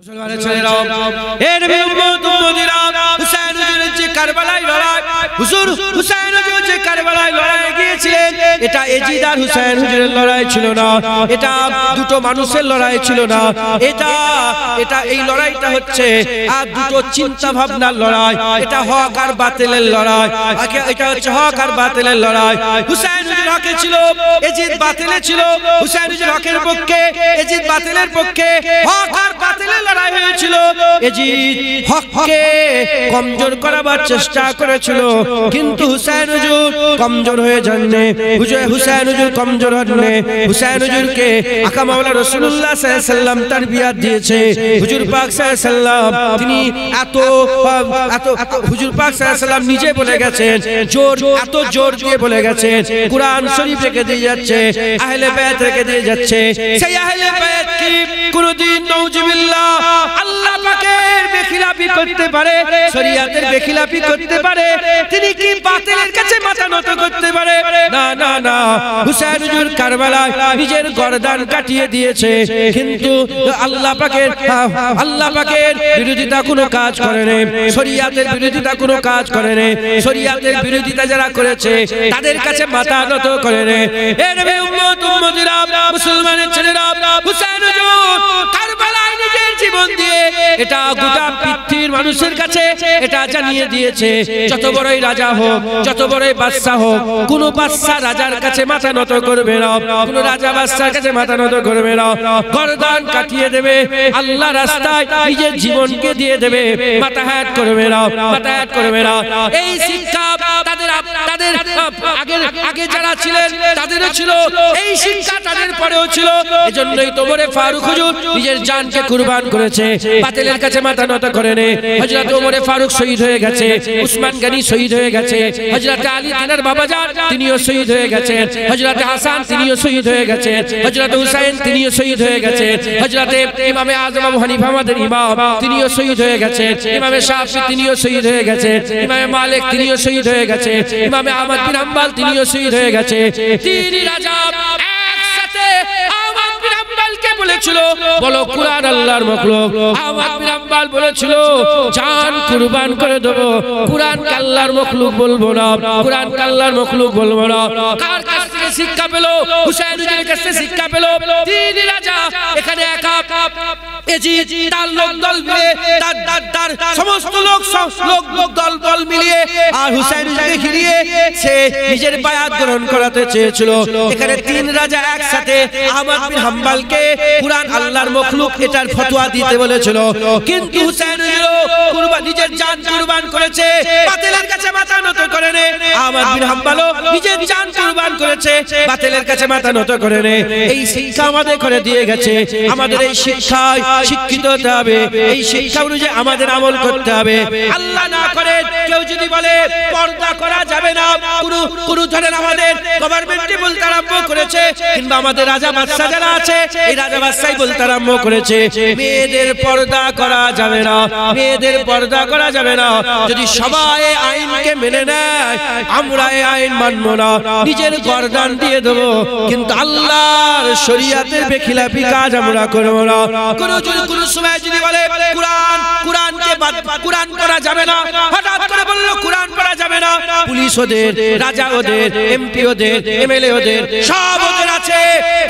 মুসলমানের ছেলেরাও এ নবী উম্মত উম্মতিরা হুসাইন হুজুরের যে কারবালায় লড়াই হুজুর হুসাইন হুজুর যে কারবালায় লড়াই গিয়েছিলেন এটা এজিদ আর হুসাইন হুজুরের লড়াই ছিল না, এটা দুটো মানুষের লড়াই ছিল না, এটা এই লড়াইটা হচ্ছে আর দুটো চিন্তা ভাবনার লড়াই, এটা হক আর বাতিলের লড়াই, এটা হচ্ছে হক আর বাতিলের লড়াই। হুসাইন হুজুর হকে ছিল, এজিদ বাতিলে ছিল। হুসাইন হুজুর হকের পক্ষে, এজিদ বাতিলের পক্ষে। হক আর বাতিলের লড়াই হয়েছিল। এজিদ হককে কমজোর করাবার চেষ্টা করেছিল, কিন্তু হুসাইন হুজুর কমজোর হয়ে যাননি। হুসাইন হুজুর কমজোর হননি। হুসাইন হুজুরকে আকা মাওলা রাসূলুল্লাহ সাল্লাল্লাহু আলাইহি ওয়াসাল্লাম তারবিয়াত দিয়েছে। হুজুর পাক সাল্লাল্লাহু আলাইহি ওয়াসাল্লাম তিনি এত হুজুর পাক সাল্লাল্লাহু আলাইহি ওয়াসাল্লাম নিজে বলে গেছেন, এত জোর দিয়ে বলে গেছেন, কুরআন শরীফ রেখে দিয়ে যাচ্ছে, আহলে বাইত রেখে দিয়ে যাচ্ছে। সেই আহলে বাইত কি কোনদিন নাউজুবিল্লাহ আল্লাহ পাকের বেখিলাফি করতে পারে, শরীয়তের বেখিলাফি করতে পারে? তিনি কি বাতিলের কাছে মাথা নত করতে পারে? না না না। হুসাইন হুজুর কারবালায় নিজের গর্দান কাটিয়ে দিয়েছে, কিন্তু আল্লাহ পাকের বিরোধিতা কোনো কাজ করেনি, শরীয়তের বিরোধিতা কোনো কাজ করেনি। শরীয়তের বিরোধিতা যারা করেছে তাদের কাছে মাথা নত করেনি। এ নবী উম্মত উম্মতিরা মুসলমানের ছেলেরা হুসাইন হুজুর কারবালায় নিজের জীবন দিয়ে এটা গোটা পৃথিবীর মানুষের কাছে এটা জানিয়ে দিয়েছে, যত বড়ই রাজা হোক, যত বড়ই বাদশা হোক, কোন বাদশা রাজার কাছে মাথা নত করবে না, কোন রাজা বাদশার কাছে মাথা নত করবে না। গর্দান কাটিয়ে দেবে, আল্লাহ রাস্তায় নিজের জীবনকে দিয়ে দেবে, মাথা হাত করবে না, মাথা হাত করবে না। এই শিক্ষা তাদের আগে যারা ছিলেন তাদেরও ছিল, এই শিক্ষা তাদের পরেও ছিল। এজন্যই তো ওমর ফারুক হুজুর নিজের জানকে কুরবান করেছে, বাতিলের কাছে মাথা নত করেনি। হযরত ওমর ফারুক শহীদ হয়ে গেছে, উসমান গনি শহীদ হয়ে গেছে, হযরত আলী তিনার বাবাজান তিনিও শহীদ হয়ে গেছেন, হযরত হাসান তিনিও শহীদ হয়ে গেছেন, হযরত হুসাইন তিনিও শহীদ হয়ে গেছেন, হযরত ইমামে আযম আবু হানিফা আমাদের ইমাম তিনিও শহীদ হয়ে গেছেন, ইমামে শাফি তিনিও শহীদ হয়ে গেছেন, ইমামে মালিক তিনিও শহীদ হয়ে গেছেন, ইমামে আহমদ বিন হাম্বল তিনিও শহীদ হয়ে গেছে। তিন রাজা একসাথে আহমদ বিন হাম্বলকে বলেছিল, বলো কুরআন আল্লাহর মাখলুক। আহমদ বিন হাম্বল বলেছিল, জান কুরবান করে দেব, কুরআন কে আল্লাহর মাখলুক বলবো না, কুরআন কে আল্লাহর মাখলুক বলবো না। কার কাছ থেকে শিক্ষা পেল? হুসাইন হুজুরের কাছ থেকে শিক্ষা পেল। তিন রাজা এখানে একা, এজিদ তার লোক দল মিলে, তার সমস্ত লোক দল মিলিয়ে আর হুসাইন হুজুরকে ঘিরিয়ে সে নিজের বায়াত গ্রহণ করাতে চেয়েছিল। এখানে তিন রাজা একসাথে আহমদ বিন হাম্বলকে কুরআন আল্লাহর মাখলুক এটার ফতোয়া দিতে বলেছিল, কিন্তু হুসাইন হুজুর নিজের জান কুরবান করেছে, বাতিলের কাছে মাথা নত করেনি। আহমদ বিন হাম্বলও নিজের জান কুরবান করেছে, বাতিলের কাছে মাথা নত করেনি। এই শিক্ষা আমাদের করে দিয়ে গেছে। আমাদের এই শিক্ষায় শিক্ষিত হতে হবে, এই শিক্ষা অনুযায়ী আমাদের আমল করতে হবে। আল্লাহ না করে কেউ যদি বলে পর্দা করা যাবে না, কোন ধরনের আমাদের গভর্নমেন্টই বলতে আরম্ভ করেছে, কিংবা আমাদের রাজা বাদশা যারা আছে এই রাজা বাদশাই বলতে আরম্ভ করেছে মেয়েদের পর্দা করা যাবে না, মেয়েদের পর্দা করা যাবে না। যদি সবাই আইনকে মেনে নেয়, আমরা এই আইন মানবো না, নিজের গর্দান দিয়ে দেবো, কিন্তু আল্লাহর শরীয়তের বেখিলাফি কাজ আমরা করবো না। কোন সময় যদি বলে কুরআন করা যাবে না, হঠাৎ করে বললো কুরআন পড়া যাবে না, পুলিশ ওদের, রাজা ওদের, এমপি ওদের, এমএলএ ওদের, সব ওদের আছে,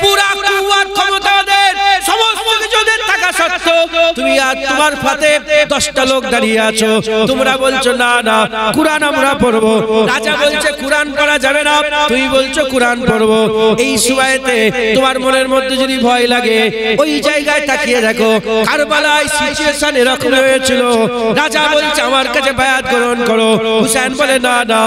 পুরা কুওয়াত ক্ষমতা ওদের, সমস্ত কিছু ওদের থাকা সত্ত্বেও তুমি আর তোমার ফাতে 10টা লোক দাঁড়িয়ে আছো, তোমরা বলছো না না কুরআন আমরা পড়বো। রাজা বলছে কুরআন পড়া যাবে না, তুমি বলছো কুরআন পড়বো। এই সময়তে তোমার মনের মধ্যে যদি ভয় লাগে, ওই জায়গায় তাকিয়ে দেখো, কারবালায় সিচুয়েশন এরকম হয়েছিল। রাজা বলছে আমার কাছে বায়াত গ্রহণ করো, হুসাইন বলে না না,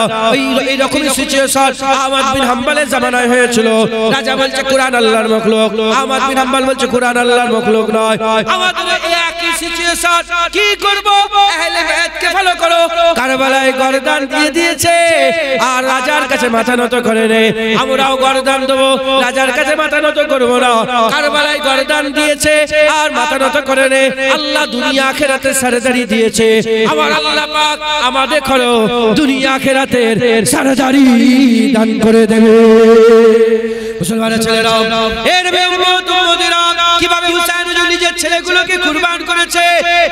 এই রকমই সিচুয়েশন আহমদ বিন হাম্বলের জামানায় হয়েছিল। রাজা বলছে কুরআন আল্লাহর মাখলুক, আহমদ বিন হাম্বল বলছে কুরআন আল্লাহর মাখলুক নয়। আমাদের একই সিচুয়েশন, কি করব? আহলে বাইতকে ফলো করো। কারবালায় গর্দান দিয়ে দিয়েছে আর রাজার কাছে মাথা নত করে নে, আমরাও গর্দান দেব, রাজার কাছে মাথা নত করব না। কারবালায় গর্দান দিয়েছে আর মাথা নত করে নে, আল্লাহ দুনিয়া আখিরাতের সরদারি দিয়েছে। আমার আল্লাহ পাক আমাদের করো দুনিয়া আখিরাতের সরদারি দান করে দেবে। মুসলমানের ছেলেরা, এর উম্মত উম্মতিরা, কিভাবে হুসাইন হুজুর নিজের ছেলেগুলোকে কুরবান করেছে,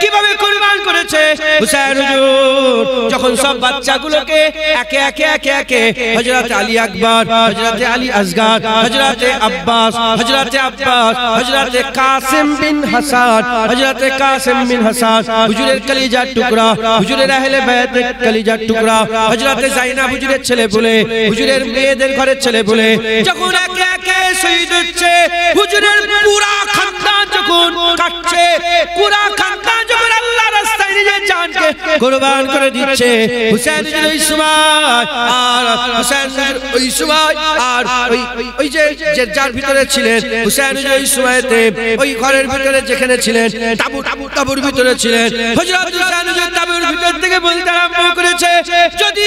কিভাবে কুরবান করেছে। হুসাইন হুজুর যখন সব বাচ্চাগুলোকে একে একে একে একে হযরত আলী আকবর, হযরত আলী আসগর, হযরত আব্বাস, হযরত কাসিম বিন হাসান, হযরত কাসিম বিন হাসান হুজুরের কলিজার টুকরা, হুজুরের আহলে বায়তের কলিজার টুকরা, হযরত যায়েনব হুজুরের ছেলে বলে, হুজুরের মেয়েদের ঘরের ছেলে বলে যখন একে একে শহীদ হচ্ছে, হুজুরের পুরা খানদান যখন কাটছে, পুরা খানদান যখন আল্লাহর রাস্তায় নিজের জানকে কুরবান করে দিচ্ছে, হুসাইন হুজুর ওই সময় আর হুসাইন হুজুর ওই সময় আর ওই যে যার ভিতরে ছিলেন, হুসাইন হুজুর ওই সময়তে ওই ঘরের ভিতরে যেখানে ছিলেন, তাঁবুর ভিতরে ছিলেন, হযরত হুসাইন হুজুর তাঁবুর ভিতর থেকে বলতে আরম্ভ করেছে, যদি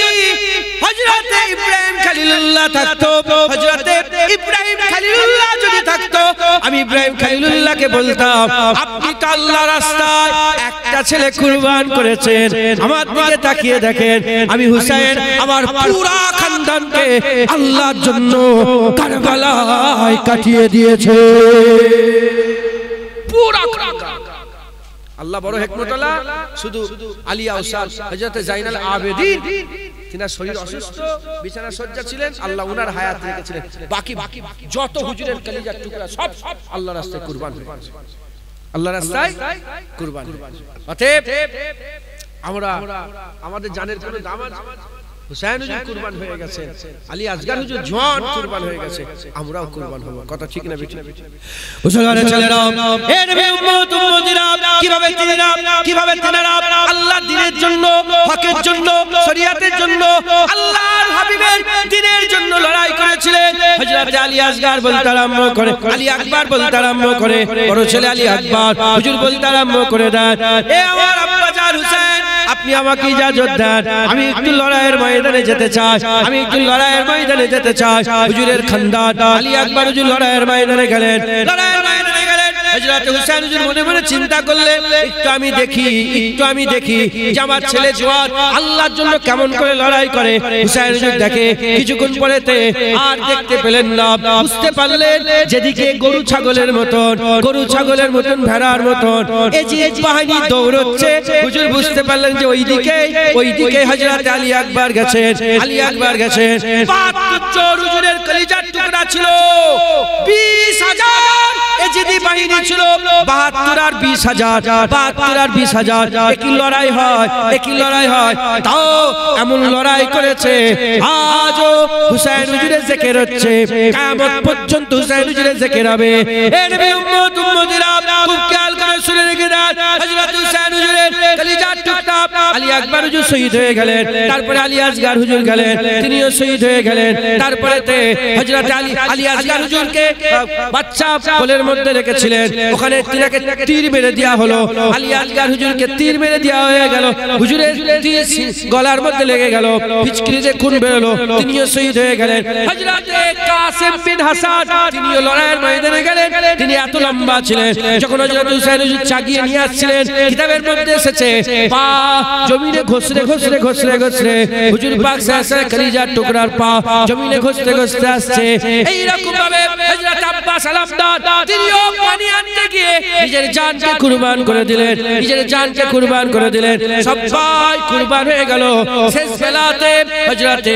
হযরত ইব্রাহিম খলিলুল্লাহ থাকতো, হযরত ইব্রাহিম খলিলুল্লাহ যদি থাকতো, আমি ইব্রাহিম খলিলুল্লাহকে বলতাম, আপনি তো আল্লাহর রাস্তায় একটা ছেলে কুরবান করেছেন, আমার দিকে তাকিয়ে দেখেন, আমি হুসাইন আমার পুরা খানদানকে আল্লাহর জন্য কারবালায় কাটিয়ে দিয়েছে। পুরা খানদান আল্লাহ বড় হিকমতওয়ালা। শুধু আলী আউসার হযরত জাইনাল আবেদিন তিনার শরীর অসুস্থ, বিছানা সজ্জা ছিলেন, আল্লাহ উনার হায়াত রেখেছিলেন, বাকি যত হুজুরের কলিজার টুকরা সব আল্লাহর রাস্তায় কুরবান হয়েছে, আল্লাহর রাস্তায় কুরবান। অতএব আমরা আমাদের জানের কোনো দাম আছে? হুসাইন হুজুর কুরবান হয়ে গেছেন, আলী আসগর হুজুর জওয়ান কুরবান হয়ে গেছে, আমরাও কুরবান হব। কথা ঠিক না বেঠিক? মুসলমানের ছেলেরা, এ নবী উম্মত উম্মতিরা, কিভাবে তিনারা আল্লাহর দ্বীনের জন্য, হকের জন্য, শরীয়তের জন্য, আল্লাহর হাবিবের দ্বীনের জন্য লড়াই করেছিলেন। হযরত আলী আসগর বলতে আরম্ভ করে, আলী আকবর বলতে আরম্ভ করে, বড় ছেলে আলী আকবর হুজুর বলতে আরম্ভ করে দেন, এ আমার আব্বাজান হুসাইন, আপনি আমাকে ইজাজত দেন, আমি একটু লড়াইয়ের ময়দানে যেতে চাই, আমি একটু লড়াইয়ের ময়দানে যেতে চাই। হুজুরের খানদান আলী আকবর হুজুর লড়াইয়ের ময়দানে গেলেন, লড়াইয়ের ময়দানে গেলেন। হযরত হুসাইন হুজুর মনে মনে চিন্তা করলেন, একটু আমি দেখি যে আমার ছেলে জওয়ান আল্লাহর জন্য কেমন করে লড়াই করে। হুসাইন হুজুর দেখে, কিছুক্ষণ পরেতে আর দেখতে পেলেন না, বুঝতে পারলেন যেদিকে গরু ছাগলের মতন ভেড়ার মতন এই যে বাহিনী দৌড়চ্ছে, হুজুর বুঝতে পারলেন যে ওইদিকে হযরত আলী আকবর গেছেন, ৭২ জন হুজুরের কলিজার টুকরা ছিল, ২০,০০০ এজিদি বাহিনী ছিল, ৭২ আর ২০,০০০ একই লড়াই হয়, তাও এমন লড়াই করেছে আজও হুসাইন হুজুরের জিকির হচ্ছে, কিয়ামত পর্যন্ত হুসাইন হুজুরের জিকির হবে। এ নবী উম্মত উম্মতিরা, খুব খেয়াল করে শুনে রেখে দেন, হযরত হুসাইন হুজুরের কলিজার টুকরা আলী আকবর হুজুর শহীদ হয়ে গেলেন, তারপরে আলী আসগর হুজুর গেলেন, তিনিও শহীদ হয়ে গেলেন। তারপরেতে হযরত আলী আসগর হুজুরকে বাচ্চা কোলের মধ্যে রেখেছিলেন, ওখানে তিনাকে তীর মেরে দেওয়া হলো, আলী আসগর হুজুরকে তীর মেরে দেওয়া হয়ে গেল, হুজুরের গলার মধ্যে লেগে গেল, ফিচকিরিতে খুন বেরোলো, তিনিও শহীদ হয়ে গেলেন। হযরত কাসিম বিন হাসান তিনিও লড়াইয়ের ময়দানে গেলেন, তিনি এত লম্বা ছিলেন, যখন হযরত হুসাইন হুজুর চাগিয়ে নিয়ে আসছিলেন, কিতাবের মধ্যে এসেছে পা জমিনে ঘষরে হুজুর পাক সাল্লাল্লাহু কলিজার টুকরার পা জমিনে ঘষতে আসছে। এই রকম ভাবে হযরত আব্বাস আলামদার তিনিও পানি আনতে গিয়ে নিজের জানকে কুরবান করে দিলেন, সবাই কুরবান হয়ে গেল। শেষ বেলাতে হযরত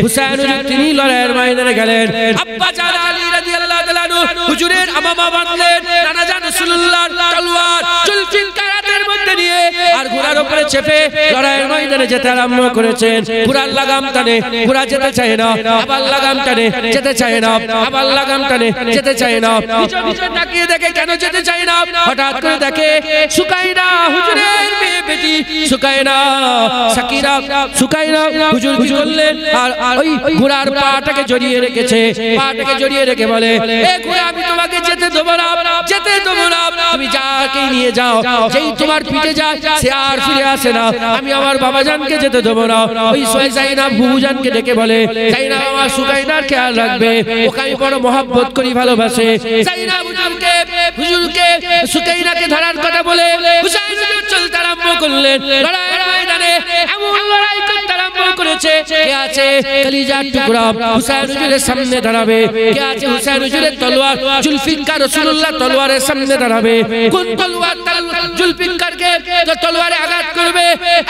হুসাইন হুজুর তিনি লড়াইয়ের ময়দানে গেলেন, আব্বা জান আলী রাদিয়াল্লাহু তাআলা হুজুরের আমামা বাঁধলেন, নানা জান রাসূলুল্লাহর তলোয়ার চুলচিল কারাতের মধ্যে নিয়ে আর ঘোড়ার উপরে চেপে লড়াইয়ের ময়দানে যেতে আরম্ভ করেছেন। ঘোড়ার লাগাম টানে, ঘোড়া যেতে চায় না, আবার লাগাম টানে, যেতে চায় না, আবার লাগাম টানে, যেতে চায় না। পিছনে তাকিয়ে দেখে কেন যেতে চায় না, হঠাৎ করে দেখে সুকাইনা হুজুরের মেয়ে বেটি সুকাইনা হুজুর কি করলেন, আর ওই ঘোড়ার পাটাকে জড়িয়ে রেখে বলে, এ ঘোড়া আমি তোমাকে যেতে দেব না, তুমি যাকে নিয়ে যাও, যেই তোমার পিঠে যায় সে আর ফিরে আসে না, আমি আমার বাবাজানকে যেতে দেব না। ওই জাইনাব বুবুজানকে ডেকে বলে, জাইনাব আমার সুকাইনার খেয়াল রাখবে, ওকে আমি বড় মহব্বত করি, ভালোবাসে। জাইনাব হুজুরকে সুকাইনাকে ধরার কথা বলে হুসাইন হুজুর চলতে আরম্ভ করলেন, লড়াইয়ের ময়দানে এমন লড়াই করতে আরম্ভ করে বলেছে কে আছে কলিজার টুকরা হুসাইন হুজুরের সামনে দাঁড়াবে, কে আছে হুসাইন হুজুরের তলোয়ার জুলফিকার রাসূলুল্লাহ তলোয়ারের সামনে দাঁড়াবে, কোন তলোয়ার জুলফিকারকে তলোয়ারে আঘাত করবে।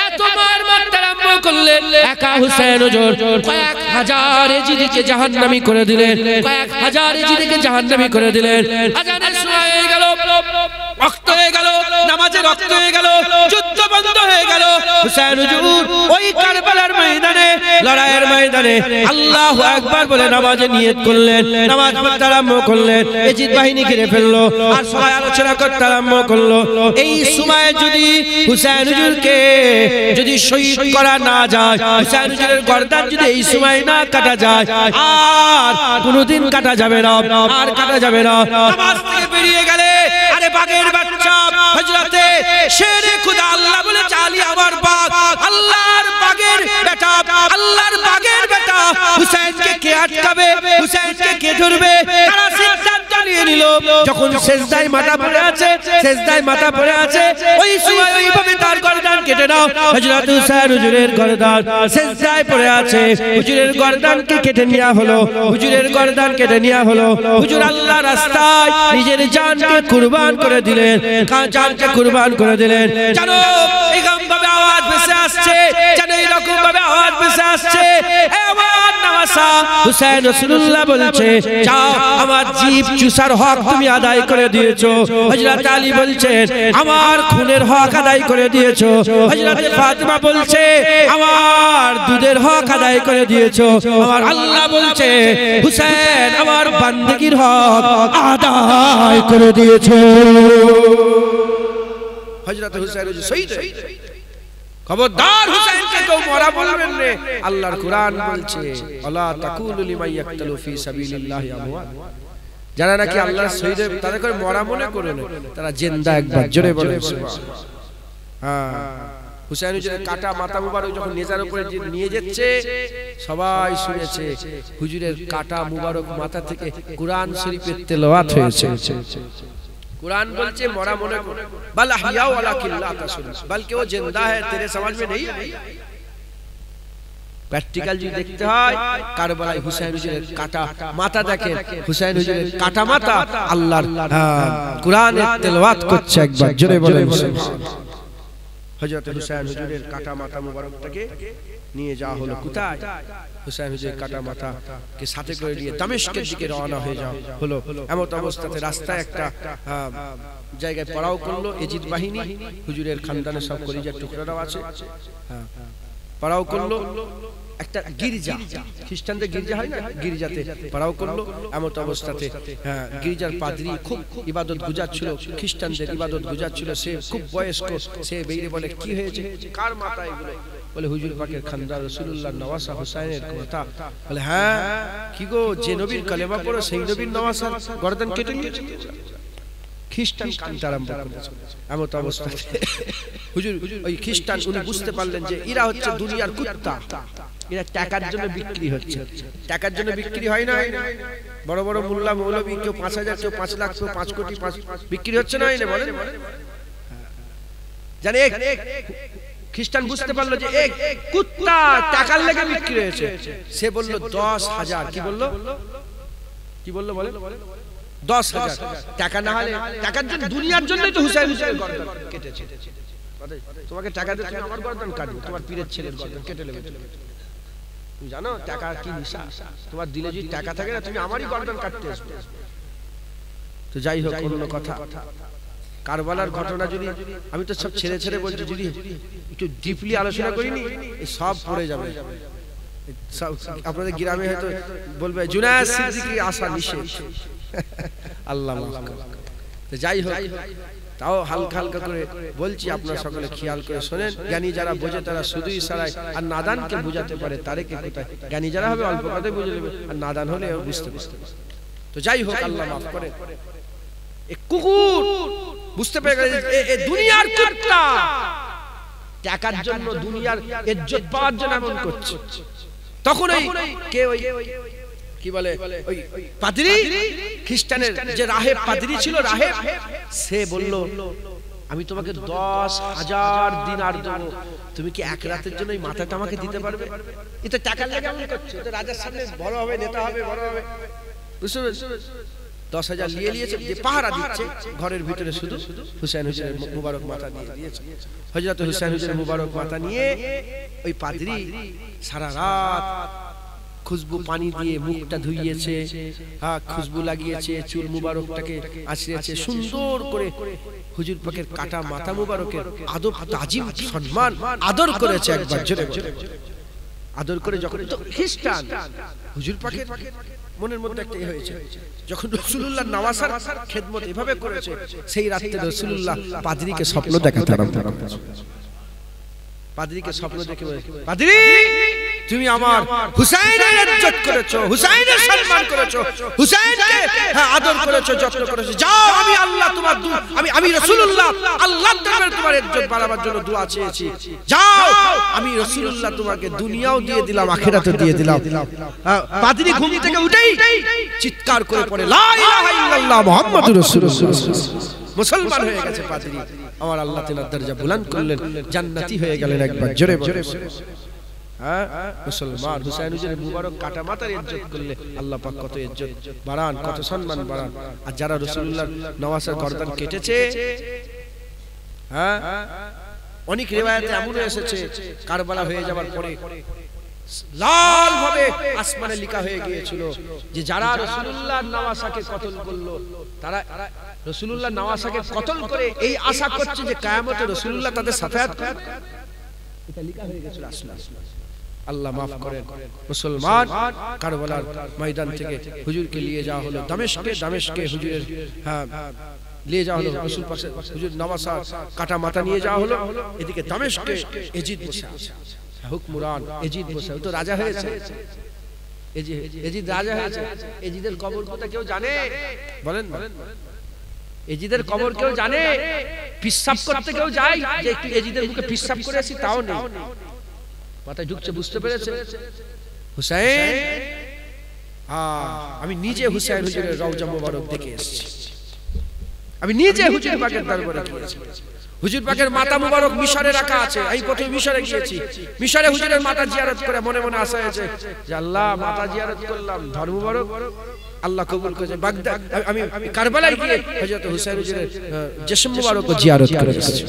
এত মার মারতে আরম্ভ করলেন, একা হুসাইন হুজুর কয়েক হাজার এজিদিকে জাহান্নামী করে দিলেন, কয়েক হাজার এজিদিকে জাহান্নামী করে দিলেন। আজানের সময় হয়ে গেল, রক্ত হয়ে গেল, নামাজে রক্ত হয়ে গেল, যুদ্ধ বন্ধ হয়ে গেল। হুসাইন হুজুর ওই কারবালার ময়দানে, লড়াইয়ের ময়দানে আল্লাহু আকবার বলে নামাজে নিয়ত করলেন, নামাজ পড়তে আরম্ভ করলেন। এজিদ বাহিনী ঘিরে ফেললো, আর সবাই আলোচনা করতে আরম্ভ করলো। এই সময় যদি হুসাইন হুজুরকে যদি শহীদ করা না যায়, হুসাইন হুজুরের গর্দান যদি এই সময় না কাটা যায়, আর কোনোদিন কাটা যাবে না, আর কাটা যাবে না। নামাজ থেকে বেরিয়ে গেলে, আরে বাগের বাচ্চা হযরতে শেরে খুদা আল্লাহ বলে চালি আমার বাগ, আল্লাহর বাগের বেটা, আল্লাহর বাগের বেটা হুসাইনকে কে আটকাবে, হুসাইনকে কে ধরবে? তারা সিদ্ধান্ত নিয়ে নিল। যখন সেজদায় মাথা পড়ে আছে, সেজদায় মাথা পড়ে আছে, ওই সময় ওইভাবে তার গর্দান কেটে নাও। হযরত হুসাইন হুজুরের গর্দান সেজদায় পড়ে আছে, হুজুরের গর্দানকে কেটে নেওয়া হলো, হুজুরের গর্দান কেটে নেওয়া হলো। হুজুর আল্লাহর রাস্তায় নিজের জানকে কুরবান করে দিলেন, জানকে কুরবান করে দিলেন। জানো এরকম ভাবে আওয়াজ ভেসে আসছে, জানো এরকম ভাবে আওয়াজ ভেসে আসছে, আমার নামাসা হুসাইন রাসূলুল্লাহ বলছে, যাও আমার জীব চুসার হক তুমি আদায় করে দিয়েছো। হযরত আলী বলছেন, আমার খুনের হক আদায় করে দিয়েছো। হযরত ফাতিমা বলছে, আমার দুধের হক আদায় করে দিয়েছো। আমার আল্লাহ বলছে, হুসাইন আমার বান্দেগীর হক আদায় করে দিয়েছো। হযরত হুসাইন শহীদ। খবরদার হুসাইনকে কেউ মরা বলবেন না। আল্লাহর কুরআন বলছে, আলা তাকুলু লিমান ইয়াকতালু ফি সাবিলিল্লাহি আমওয়াত। যারা নাকি আল্লাহর শহীদ তাদের করে মরা মনে করে না, তারা জিন্দা। একবার জোরে বলেন সুবহানাল্লাহ। হ্যাঁ, হুসাইন হুজুরের কাটা মাথা মুবারক যখন নেজার উপরে নিয়ে যাচ্ছে, সবাই শুনেছে হুজুরের কাটা মুবারক মাথা থেকে কুরআন শরীফের তেলাওয়াত হয়েছে। कुरान बोलছে মরা মনে কর বল আহিয়া ওয়ালাকিন লা তাসুন বলকে ও জিন্দা है तेरे समझ में नहीं है। প্র্যাকটিক্যাল যদি দেখতে হয় কারবালায় হুসাইন হুজুরের কাটা মাথা দেখেন, হুসাইন হুজুরের কাটা মাথা আল্লাহর কুরআনের তেলাওয়াত করছে। একবার জোরে বলেন সুবহানাল্লাহ। হযরত হুসাইন হুজুরের কাটা মাথা মুবারকটাকে নিয়ে যাওয়া হলো কোথায়? হুসাইন হুজুরের কাটা মাথা কে সাথে করে নিয়ে দামেস্কের দিকে রওনা হয়ে যাওয়া হলো। এমত অবস্থাতে রাস্তায় একটা জায়গায় পড়াও করলো এজিদ বাহিনী, হুজুরের খানদানের সব কলিজার টুকরারাও আছে। পড়াও করলো একটা গির্জা, খ্রিস্টানদের গির্জা হয় না, গির্জাতে পড়াও করলো। এমত অবস্থাতে গির্জার পাদ্রী খুব ইবাদত গুজাচ্ছিল, খ্রিস্টানদের ইবাদত গুজাচ্ছিল। সে খুব বয়স্ক, সে বেরিয়ে বলে, কি হয়েছে, কার মাথা এগুলো? বলে হুজুর পাকের খানদান রাসূলুল্লাহ নওয়াসা হুসাইনের কথা। বলে হ্যাঁ, কি গো, যে নবীর কালেমা পড়ো সেই নবীর নওয়াসার গর্দান কেটে নিয়েছে। খ্রিস্টান কাঁদতে আরম্ভ করেছে। এমত অবস্থায় হুজুর ওই খ্রিস্টান উনি বুঝতে পারলেন যে এরা হচ্ছে দুনিয়ার কুত্তা, এরা টাকার জন্য বিক্রি হচ্ছে। টাকার জন্য বিক্রি হয় না, বড় বড় মোল্লা মৌলবী কেউ ৫,০০০, কেউ ৫ লাখ, কেউ ৫ কোটি বিক্রি হচ্ছে না, বলেন জানে। খ্রিস্টান বুঝতে পারলো যে এক কুত্তা টাকার লেগে বিক্রি হয়েছে। সে বলল ১০,০০০। কি বললো, কি বললো বলে ১০,০০০ টাকা না হলে, টাকার জন্য, দুনিয়ার জন্যই তো হুসাইন হুসাইনের গর্দান কেটেছে। তোমাকে টাকা দিয়ে তুমি আমার গর্দান কাটবে, তোমার পীরের ছেলের গর্দান কেটে নেবে। তুমি জানো টাকা কি নিশা? তোমার দিলে যদি টাকা থাকে না, তুমি আমারই গর্দান কাটতে আসবে। তো যাই হোক, অন্য কথা, কারবালার ঘটনা যদি আমি তো সব ছেড়ে ছেড়ে বলছি, যদি একটু ডিপলি আলোচনা করিনি সব পড়ে যাবে। আপনাদের গ্রামে হয়তো বলবে জুনায়েদ সিদ্দিকী আসা নিষেধ, আল্লাহ মাফ করুন। তো যাই হোক, তাও হালকা হালকা করে বলছি, আপনারা সকলে খেয়াল করে শোনেন। জ্ঞানী যারা বোঝে তারা শুধু ইশারায়, আর নাদানকে বোঝাতে পারে তারে কে কোথায়। জ্ঞানী যারা হবে অল্প কথাই বুঝে নেবে, আর নাদান হলে বুঝতে বুঝতে। তো যাই হোক, আল্লাহ মাফ করে। এক কুকুর বুঝতে পেরে গেল এ দুনিয়ার কুত্তা, টাকার জন্য, দুনিয়ার ইজ্জত পাওয়ার জন্য এমন করছে। তখন ওই কে, ওই কি বলে, ওই পাদ্রী, খ্রিস্টানের যে রাহেব পাদ্রী ছিল, রাহেব, সে বলল আমি তোমাকে 10,000 দিনার দেব, তুমি কি এক রাতের জন্য এই মাথাটা আমাকে দিতে পারবে? এটা টাকার লাগে এমন করছে, এটা রাজার সামনে বড় হবে, নেতা হবে, বড় হবে, বুঝছো? 10,000 নিয়ে নিয়েছে, যে পাহারা দিচ্ছে ঘরের ভিতরে, শুধু হুসাইন হুজুরের মুবারক মাথা দিয়ে দিয়েছে। হযরত হুসাইন হুজুরের মুবারক মাথা নিয়ে ওই পাদ্রী সারা রাত খুশবু পানি দিয়ে মুখটা ধুইয়েছে, খুশবু লাগিয়েছে, চুল মুবারকটাকে আছড়েছে, সুন্দর করে হুজুর পাকের কাটা মাথা মুবারকের আদব তাজিম সম্মান আদর করেছে। একবার জোরে আদর করে যখন তো খ্রিস্টান হুজুর পাকের মনের মধ্যে একটা হয়েছে, যখন রাসূলুল্লাহ নওয়াসার খেদমত এভাবে করেছে, সেই রাতে রাসূলুল্লাহ পাদ্রীকে স্বপ্ন দেখাতে আরম্ভ করেছে। পাদ্রীকে স্বপ্ন দেখে বলেছে, পাদ্রী তুমি আমার হুসাইনের ইজ্জত করেছো, হুসাইনের সম্মান করেছো, হুসাইনকে আদর করেছো, যত্ন করেছো, যাও আমি আল্লাহ তোমার আমি রাসূলুল্লাহ আল্লাহর দরবারে তোমার ইজ্জত বাড়াবার জন্য দোয়া চেয়েছি, যাও আমি রাসূলুল্লাহ তোমাকে দুনিয়াও দিয়ে দিলাম, আখিরাতও দিয়ে দিলাম। পাদ্রী ঘুম থেকে উঠেই চিৎকার করে পড়ে, লা ইলাহা ইল্লাল্লাহ মুহাম্মাদুর রাসূলুল্লাহ। মুসলমান হয়ে গেছে পাদ্রী, আমার আল্লাহ তাআলা দরজা বুলন্দ করলেন, জান্নাতি হয়ে গেলেন। একবার জোরে জোরে মুসলমান হুসাইন হুজুরের মুবারক কাটা মাথার ইজ্জত করলে আল্লাহ পাক কত ইজ্জত বাড়ান, কত সম্মান বাড়ান। আর যারা রাসূলুল্লাহর নওয়াজের গর্দান কেটেছে, অনেক রিওয়ায়াতে এমন এসেছে কারবালা হয়ে যাবার পরে লাল ভাবে আসমানে লেখা হয়ে গিয়েছিল যে যারা রাসূলুল্লাহর নওয়াসাকে কতল করলো, তারা রাসূলুল্লাহর নওয়াসাকে কতল করে এই আশা করছে যে কিয়ামতে রাসূলুল্লাহ তাদের সাফায়াত করবে। এটা লেখা হয়ে গিয়েছিল আসলে। আল্লাহ মাফ করেন। মুসলমান কারবালার ময়দান থেকে হুজুরকে নিয়ে যাওয়া হলো দামেস্কে হুজুরের নিয়ে যাওয়া হলো, রাসূল পাক হুজুর নওয়াসা কাটা মাথা নিয়ে যাওয়া হলো। এদিকে দামেস্কে এজিদ বসে আছে, হুকমরান এজিদ বসে, তো রাজা হয়েছে, এজিদ রাজা হয়েছে। এজিদের কবর কথা কেউ জানে? বলেন এজিদের কবর কেউ জানে? পিশাব করতে কেউ যায় যে একটু এজিদের মুখে পিশাব করে আসি, তাও নেই। মাথায় ঢুকছে, বুঝতে পেরেছে হুসাইন, আমি নিজে হুসাইন হুজুরের রওজা মোবারক দেখে এসেছি, আমি নিজে হুজুর পাকের দরবারে গিয়েছি। হুজুর পাকের মাথা মুবারক মিশরে রাখা আছে, আমি প্রথমে মিশরে গিয়েছি, মিশরে হুজুরের মাথা জিয়ারত করে মনে মনে আশা হয়েছে যে আল্লাহ মাথা জিয়ারত করলাম, ধর মুবারক আল্লাহ কবুল করেছে। বাগদাদ আমি কারবালায় গিয়ে হযরত হুসাইন হুজুরের জিসম মুবারক জিয়ারত করে এসেছি।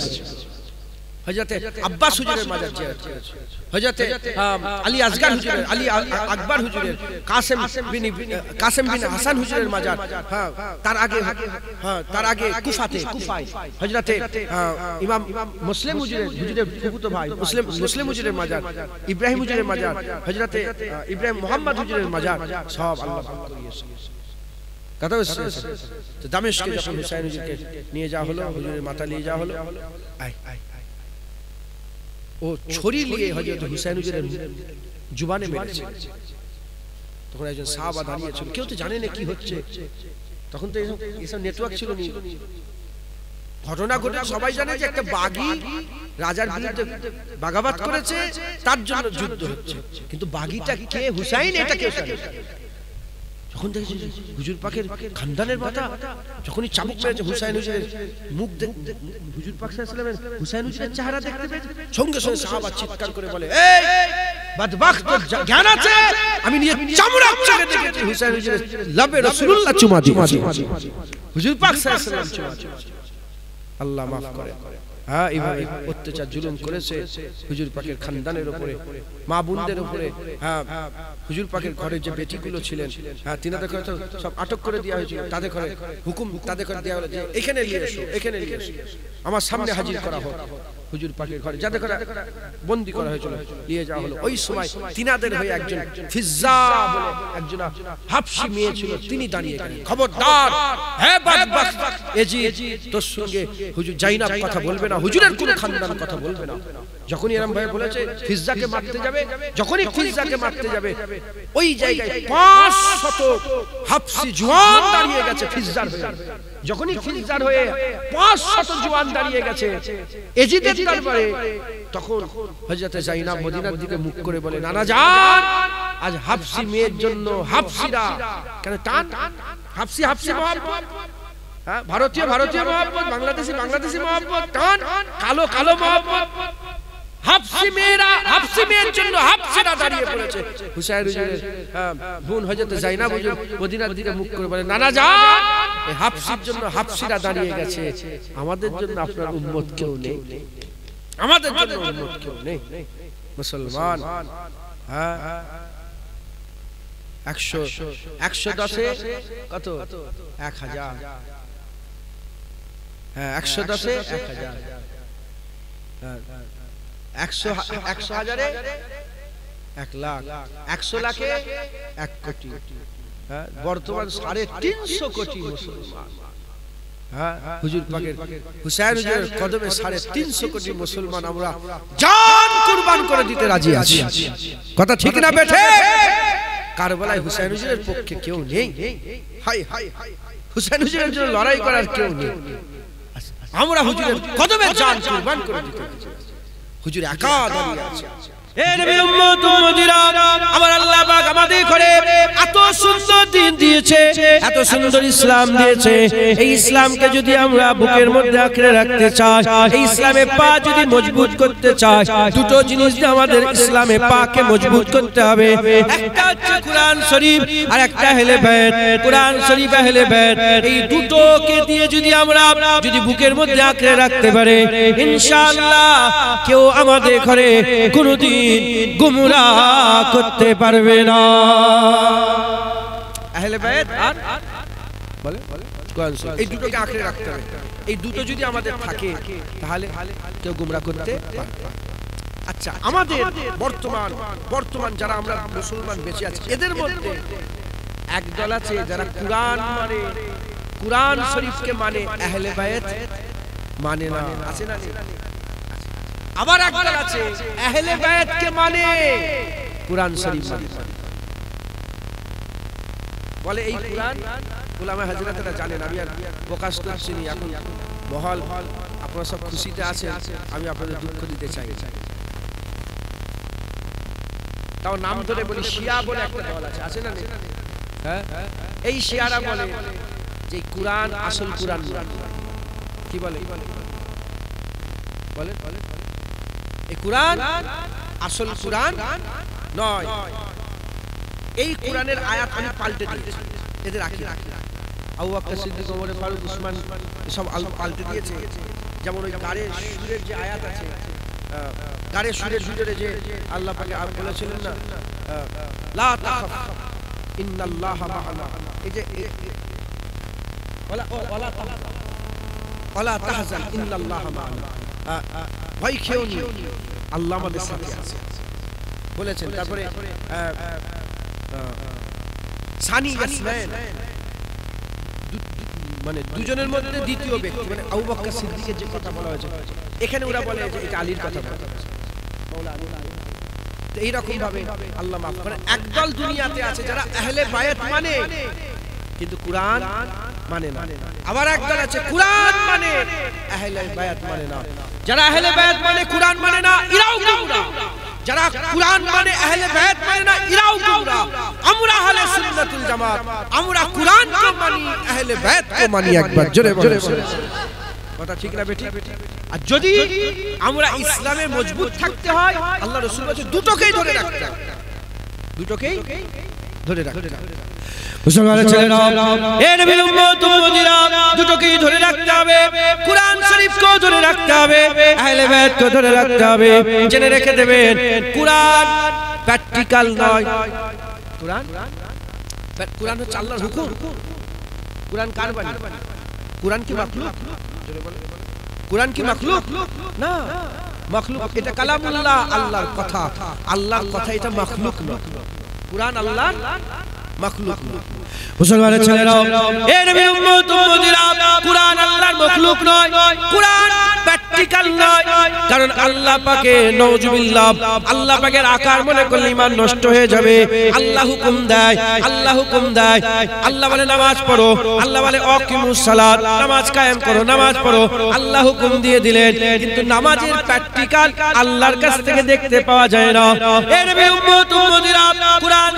হযরত আব্বাস হুজুরের মাজার জিয়ারত করেছি, হযরত আলী আসগর হুজুরের, আলী আকবর হুজুরের, কাসেম বিন হাসান হুজুরের মাজার, তার আগে কুফায় হযরত ইমাম মুসলিম হুজুরের ফুফুতো ভাই মুসলিম হুজুরের মাজার, ইব্রাহিম হুজুরের মাজার, হযরত ইব্রাহিম মুহাম্মদ হুজুরের মাজার, সব আল্লাহ পাক করিয়েছে। কথা হচ্ছে তো দামেস্কে যখন হুসাইন হুজুরকে নিয়ে যাওয়া হলো, হুজুরের মাথা নিয়ে যাওয়া হলো, ও ছড়ি নিয়ে হযরত হুসাইন হুজুরের জুবানে মেরেছে। তখন একজন সাহাবা দাঁড়িয়ে ছিল, কেউ তো জানে না কি হচ্ছে, তখন তো এসব নেটওয়ার্ক ছিল না। ঘটনা ঘটে সবাই জানে যে একটা বাগী রাজার বিরুদ্ধে বাগাবাত করেছে, তার জন্য যুদ্ধ হচ্ছে, কিন্তু বাগীটা কে, হুসাইন, এটা কে জানে? যখন দেখেছি হুজুর পাকের খানদানের মাথা, যখনই চাবুক মেরেছে হুসাইন হুজুরের মুখ, হুজুর পাক সাল্লাল্লাহু আলাইহি ওয়াসাল্লাম হুসাইন হুজুরের চেহারা দেখতে পেয়েছে, সঙ্গে সঙ্গে সাহাবা চিৎকার করে বলে, এই বদবখত, জ্ঞান আছে? আমি নিয়ে চামড়া চেড়ে দেখেছি হুসাইন হুজুরের লবে রাসূলুল্লাহ চুমা দিয়েছে, হুজুর পাক সাল্লাল্লাহু আলাইহি ওয়াসাল্লাম চুমা। আল্লাহ মাফ করে। এইভাবে অত্যাচার জুলুম করেছে হুজুর পাকের খানদানের উপরে, মা বোনদের উপরে। হুজুর পাকের ঘরে যে বেটিগুলো ছিলেন, তিনাদের ঘরে সব আটক করে দেওয়া হয়েছিল, তাদের ঘরে হুকুম, তাদের ঘরে দেওয়া হলো যে এখানে নিয়ে এসো, এখানে নিয়ে এসো, আমার সামনে হাজির করা হোক। হুজুর পাকের ঘরে যাদের ঘরে বন্দী করা হয়েছিল নিয়ে যাওয়া হলো। ওই সময় তিনাদের হয়ে একজন ফিজ্জা বলে একজন হাবশি মেয়ে ছিল, তিনি দাঁড়িয়ে গেলেন, খবরদার হে বদবখত এজিদ, তোর সঙ্গে হুজুর জাইনাব কথা বলবে না, হুজুরের কোন খানদান কথা বলবে না। যখনই এরকম ভাবে বলেছে ফিজ্জাকে মারতে যাবে, যখনই ফিজ্জাকে মারতে যাবে ওই জায়গায় 500 হাবশি জওয়ান দাঁড়িয়ে গেছে ফিজ্জার হয়ে। যখনই ফিজ্জার হয়ে 500 জওয়ান দাঁড়িয়ে গেছে এজিদের দরবারে, তখন হযরত জাইনাব মদিনার দিকে মুখ করে বলে, নানা জান, আজ হাবশি মেয়ের জন্য হাবশিরা কেন টান, হাবশি হাবশি মোহাম্মদ, হ্যাঁ, ভারতীয় ভারতীয় মহব্বত, বাংলাদেশি বাংলাদেশি মহব্বত, টান কালো কালো মহব্বত। হাফসি মেয়েরা, হাফসি মেয়ের জন্য হাফসিরা দাঁড়িয়ে পড়েছে। হুসাইন হুজুরের বোন হযরত যায়নাব হুজুর মদিনার দিকে মুখ করে বলে, নানা যান, এই হাফসির জন্য হাফসিরা দাঁড়িয়ে গেছে, আমাদের জন্য আপনার উম্মত কেউ নেই, আমাদের জন্য উম্মত কেউ নেই। মুসলমান, হ্যাঁ 110 কত 1000, হ্যাঁ 110 1000, 100 হাজারে 1 লাখ, 100 লাখে 1 কোটি, হ্যাঁ বর্তমান 350 কোটি মুসলমান। হ্যাঁ, হুজুর পাকের হুসাইন হুজুরের কদমে 350 কোটি মুসলমান আমরা জান কুরবান করে দিতে রাজি আছি। কথা ঠিক না বেঠে? কারবালায় হুসাইন হুজুরের পক্ষে কেউ নেই, হায় হায়, হুসাইন হুজুরের জন্য লড়াই করার কেউ নেই। আমরা হুজুরের কদমে জান কুরবান করে দিতে রাজি আছি। হুজুর একা দাঁড়িয়ে আছে। এ নবী উম্মত উম্মতিরা, আমার আল্লাহ পাক আমাদের ঘরে এত সুন্দর দিন দিয়েছে, এত সুন্দর ইসলাম দিয়েছে। এই ইসলামকে যদি আমরা বুকের মধ্যে আঁকড়ে রাখতে চাই, এই ইসলামে পা যদি মজবুত করতে চাই, দুটো জিনিস দিয়ে আমাদের ইসলামে পাকে মজবুত করতে হবে। একটা হচ্ছে কোরআন শরীফ, আর একটা আহলে বাইত। কোরআন শরীফ আহলে বাইত, এই দুটোকে দিয়ে যদি আমরা যদি বুকের মধ্যে আঁকড়ে রাখতে পারি, ইনশাআল্লাহ কেউ আমাদের ঘরে কোনোদিন গুমরাহ করতে পারবে না। আহলে বাইত আর বলে কোরআন শরীফ, এই দুটোকে আঁকড়ে রাখতে হবে। এই দুটো যদি আমাদের থাকে তাহলে কেউ গুমরাহ করতে পারবে না। আচ্ছা, আমাদের বর্তমান যারা আমরা মুসলমান বেঁচে আছি, এদের মধ্যে একদল আছে যারা কোরআন মানে, কোরআন শরীফকে মানে, আহলে বাইত মানে না, আছে না? আবার একদল আছে আহলে বাইতকে মানে, কোরআন শরীফ মানে। বলে এই কোরআন উলামা হযরতরা জানেন, আমি আর প্রকাশ করছি না এখন। মহল আপনারা সব খুশিতে আছেন, আমি আপনাদের দুঃখ দিতে চাই। তাও নাম ধরে বলি, শিয়া বলে একটা দল আছে না? হ্যাঁ, এই শিয়ারা বলে যে কোরআন আসল কোরআন নয়। কি বলে? বলে এই কোরআন আসল কোরআন নয়। এই কোরআনের আয়াত আমি পাল্টে দিয়েছি, এদের আকীদা। আবু বকর সিদ্দিক, ওমর ফারুক, উসমান সব পাল্টে দিয়েছে। যেমন ওই গারে সুরের যে আয়াত আছে, গারে সুরের ভিতরে যে আল্লাহ পাক বলেছিলেন না, লা তাখাফ ইন্নাল্লাহা মা'ানা, এই যে ওয়ালা তাহজান ইন্নাল্লাহা মা'ানা, ভয় খেও না, আল্লাহ আমাদের সাথে আছে বলেছেন। তারপরে সানি ইয়াসনাইন, মানে দুজনের মধ্যে দ্বিতীয় ব্যক্তি, মানে আবু বকর সিদ্দিকের যে কথা বলা হয়েছে, এখানে ওরা বলে যে এটা আলীর কথা বলা হয়েছে, মাওলা আলী। তো এইরকম ভাবে আল্লাহ মাফ করে। একদল দুনিয়াতে আছে যারা আহলে বাইত মানে কিন্তু কোরআন মানে না। আবার একদল আছে কোরআন মানে আহলে বাইত মানে না। যারা আহলে বাইত মানে কোরআন মানে না, এরাও গুমরাহ। যারা কোরআন মানে আহলে বাইত মানে না, এরাও গুমরাহ। আমরা আহলে সুন্নাতুল জামাত, আমরা কোরআনকে মানি, আহলে বাইতকে মানি। একবার জোরে বলে কথা ঠিক না বেটি? আর যদি আমরা ইসলামে মজবুত থাকতে হয়, আল্লাহ রাসূল বলেছে দুটোকেই ধরে রাখতে হবে, দুটোকেই ধরে রাখতে হবে। মুসলমানের ছেলেরা, এ নবীর উম্মত উম্মতিরা, দুটোকেই ধরে রাখতে হবে। কোরআন শরীফকেও ধরে রাখতে হবে, আহলে বাইতকেও ধরে রাখতে হবে। জেনে রেখে দেবেন, কোরআন প্র্যাকটিক্যাল নয়। কোরআন হচ্ছে আল্লাহর হুকুম। কোরআন কার বাণী? কোরআন কি মাখলুক? কোরআন কি মাখলুক? না, মাখলুক এটা কালামুল্লাহ, আল্লাহর কথা। আল্লাহর কথা, এটা মাখলুক নয়। কোরআন আল্লাহর মাখলুক নয়। মুসলমানের ছেলেরা, এ নবীর উম্মত উম্মতিরা, কোরআন আল্লাহর মাখলুক নয়, কোরআন প্র্যাকটিক্যাল নয়। কারণ আল্লাহ পাকে নাউজুবিল্লাহ, আল্লাহ পাকের আকার মনে করলে ঈমান নষ্ট হয়ে যাবে। আল্লাহ হুকুম দেয়, আল্লাহ হুকুম দেয়, আল্লাহ বলে নামাজ পড়ো, আল্লাহ বলে আকিমুস সালাত, নামাজ কায়েম করো, নামাজ পড়ো, আল্লাহ হুকুম দিয়ে দিলেন। কিন্তু নামাজের প্র্যাকটিক্যাল আল্লাহর কাছ থেকে দেখতে পাওয়া যায় না। এ নবীর উম্মত উম্মতিরা, কুরআন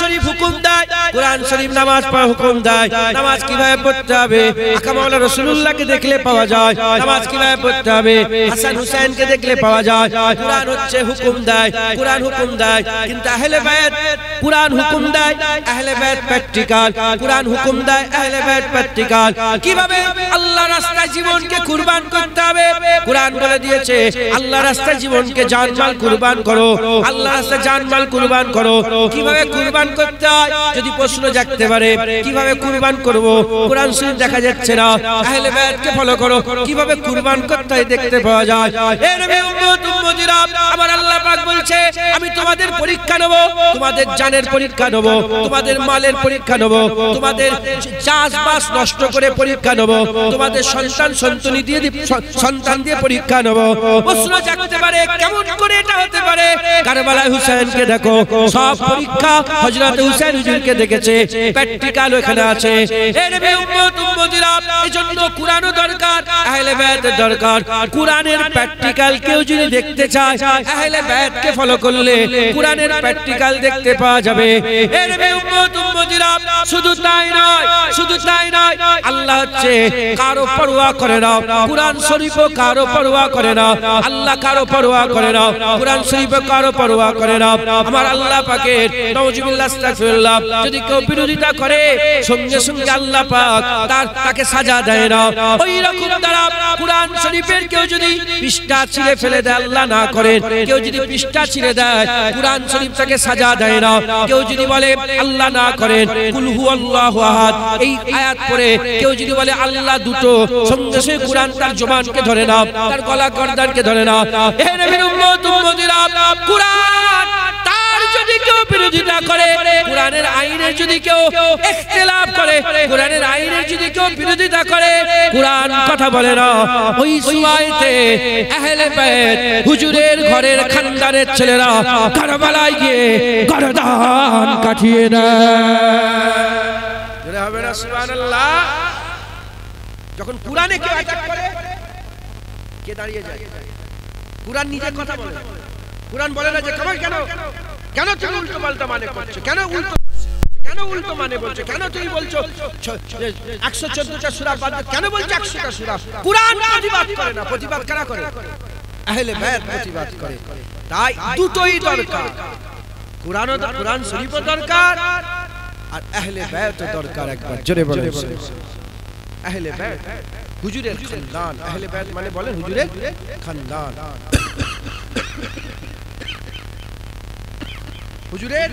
শরীফ হুকুম দেয়, কুরআন শরীফ নামাজ পড়ার হুকুম দেয়। নামাজ কিভাবে পড়তে হবে আকা মাওলানা রাসূলুল্লাহকে দেখলে পাওয়া যায়। নামাজ কিভাবে পড়তে হবে হাসান হুসাইনকে দেখলে পাওয়া যায়। কুরআন হচ্ছে হুকুম দেয়, কুরআন হুকুম দেয়, কিন্তু আহলে বায়াত কুরআন হুকুম দেয়, আহলে বায়াত প্র্যাকটিক্যাল। কুরআন হুকুম দেয়, আহলে বায়াত প্র্যাকটিক্যাল। কিভাবে আল্লাহর রাস্তায় জীবনকে কুরবান করতে হবে কুরআন বলে দিয়েছে। আল্লাহর রাস্তায় জীবনকে জানমাল কুরবান করো, আল্লাহর রাস্তায় জানমাল কুরবান করো। কিভাবে কুরবান করতে হয় যদি প্রশ্ন জাগতে পারে, কিভাবে কুরবান করব কুরআন শরীফ দেখা যাচ্ছে না। আহলে বায়াতকে ফলো করো, কিভাবে কুরবান করতে হয় দেখতে পাওয়া যায়। এ নবী উম্মত উম্মতিরা, আমার আল্লাহ পাক বলছে আমি তোমাদের পরীক্ষা নেব, তোমাদের জানের পরীক্ষা নেব, তোমাদের মালের পরীক্ষা নেব, তোমাদের চাষবাস নষ্ট করে পরীক্ষা নেব, তোমাদের সন্তান দিয়ে পরীক্ষা নেব। প্রশ্ন জাগতে পারে কেমন করে এটা হতে পারে? কারবালায় হুসাইনকে দেখো, সব পরীক্ষা হযরত হুসাইন হুজুরকে দেখেছে, প্র্যাকটিক্যাল এখানে আছে। এ নবী উম্মত উম্মতিরা, এজন্য কুরআনও দরকার, আহলে বায়াতের দরকার। কুরআনের প্র্যাকটিক্যাল কেউ যদি দেখতে চায় আহলে বায়াতকে ফলো করলে কুরআনের প্র্যাকটিক্যাল দেখতে পাওয়া যাবে। এ নবী উম্মত উম্মতিরা, শুধু তাই নয়, শুধু তাই নয়, আল্লাহ হচ্ছে কারো পরোয়া করে না, কুরআন শরীফও কারো পরোয়া করে না, আল্লাহ কারো পরোয়া করে না, কুরআন শরীফও কারো পরোয়া করে না। আমার আল্লাহ পাকের নাউজুবিল্লাহ আস্তাগফিরুল্লাহ যদি কেউ বিরোধিতা করে সঙ্গে সঙ্গে আল্লাহ পাক তাকে সাজা দেয় না। ওই রকম দ্বারা কুরআন শরীফের কেউ যদি পৃষ্ঠা ছিঁড়ে ফেলে দেয় আল্লাহ না করেন, কেউ যদি পৃষ্ঠা ছিঁড়ে দেয় কুরআন শরীফ তাকে সাজা দেয় না। কেউ যদি বলে আল্লাহ না করেন কুল হুয়াল্লাহু আহাদ এই আয়াত পড়ে কেউ যদি বলে আল্লাহ দুটো, সঙ্গে সঙ্গে কুরআন তার জবানকে ধরে না, তার গলা গর্দানকে ধরে না। হে নবীর উম্মত উম্মতিরা, কুরআন তার যদি কেউ বিরোধিতা করে, কুরআনের আইনের যদি কেউ ইখতিলাফ করে, কুরআনের আইনের যদি কেউ বিরোধিতা করে, কুরআন কথা বলে না। ওই সময়তে আহলে বায়াত হুজুরের ঘরের খানদানের ছেলেরা কারবালায় গিয়ে গর্দান কাটিয়ে নেয়। হবে না সুবহানাল্লাহ? যখন কুরআনে কেউ অ্যাটাক করে কে দাঁড়িয়ে যায়? কুরআন নিজে কথা বলে, কুরআন বলে না যে কেন কেন তুমি উল্টো পাল্টা মানে করছো, কেন উল্টো মানে বলছো, কেন তুমি বলছো 114টা সূরা বাদ কেন বলছো 100টা সূরা? কুরআন প্রতিবাদ করে না, প্রতিবাদ কারা করে? আহলে বায়াত প্রতিবাদ করে। তাই দুটোই দরকার, কুরআন শরীফও দরকার আর আহলে বায়াতও দরকার। একবার জোরে বলেন আহলে বায়াত হুজুরের খানদান। আহলে বায়াত মানে বলেন হুজুরের খানদান, হুজুরের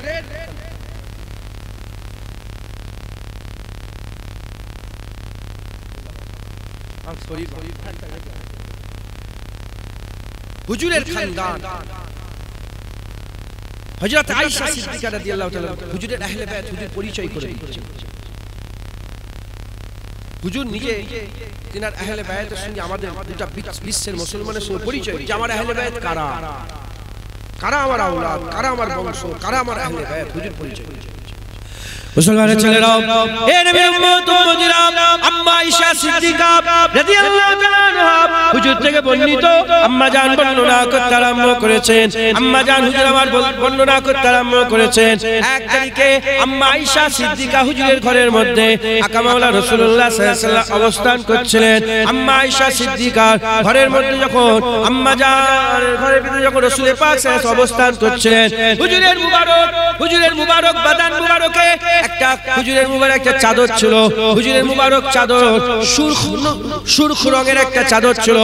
হুজুরের খানদান। হযরত আয়েশা সিদ্দিকা রাদিয়াল্লাহু তাআলা হুজুরের আহলে বায়াত হুজুর পরিচয় করে দিয়েছেন। হুজুর নিজে তিনার আহলে বায়াতের সঙ্গে আমাদের গোটা বিশ্বের মুসলমানের সঙ্গে পরিচয়, যে আমার আহলে বায়াত কারা, কারা আমার আওলাদ, কারা আমার বংশ, কারা আমার আহলে বায়াত, হুজুর পরিচয়। মুসলমানের ছেলেরা, এ নবীর উম্মত উম্মতিরা, আম্মা আয়েশা সিদ্দিকা রাদিয়াল্লাহু তাআলা আনহা হুজুর থেকে বর্ণিত আম্মা জান বর্ণনা করতে আরম্ভ করেছেন। আম্মা জান হুজুর আমার বর্ণনা করতে আরম্ভ করেছেন। এক তারিখে আম্মা আয়েশা সিদ্দিকা হুজুরের ঘরের মধ্যে আকা মাওলানা রাসূলুল্লাহ সাল্লাল্লাহু আলাইহি ওয়াসাল্লাম অবস্থান করছিলেন। আম্মা আয়েশা সিদ্দিকা ঘরের মধ্যে যখন আম্মা জান ঘরের ভিতরে যখন রাসূল পাক সাল্লাল্লাহু আলাইহি ওয়াসাল্লাম অবস্থান করছিলেন, হুজুরের মুবারক বাদান মুবারকে একটা হুজুরের মুবারক একটা চাদর ছিল, হুজুরের মুবারক চাদর সুরখ রঙের একটা চাদর ছিল।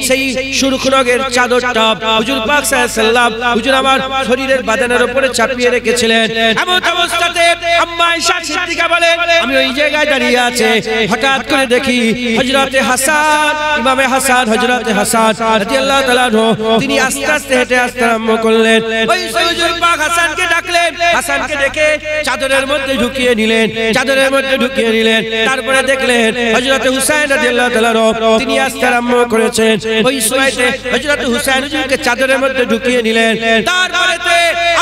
সেই সুরখ রঙের চাদরটা হুজুর পাক সাল্লাল্লাহু আলাইহি ওয়াসাল্লাম হুজুর আমার শরীরের বাদানের উপরে চাপিয়ে রেখেছিলেন। এমন অবস্থাতে আম্মা আয়েশা সিদ্দিকা বলেন আমি ওই জায়গায় দাঁড়িয়ে আছে, হঠাৎ করে দেখি হযরতে হাসান, ইমামে হাসান, হযরতে হাসান রাদিয়াল্লাহু তাআলা তিনি আস্তে আস্তে হেঁটে আসতে আরম্ভ করলেন। ওই হুজুর পাক হাসানকে ডাকলেন, হাসানকে ডেকে চাদরের মধ্যে ঢুকিয়ে নিলেন, চাদরের মধ্যে ঢুকিয়ে নিলেন। তারপরে দেখলেন হযরত হুসাইন রাদিয়াল্লাহু তাআলা তিনি আসতে আরম্ভ করেছেন। ওই সময়তে হযরত হুসাইন হুজুরকে চাদরের মধ্যে ঢুকিয়ে নিলেন। তারপরে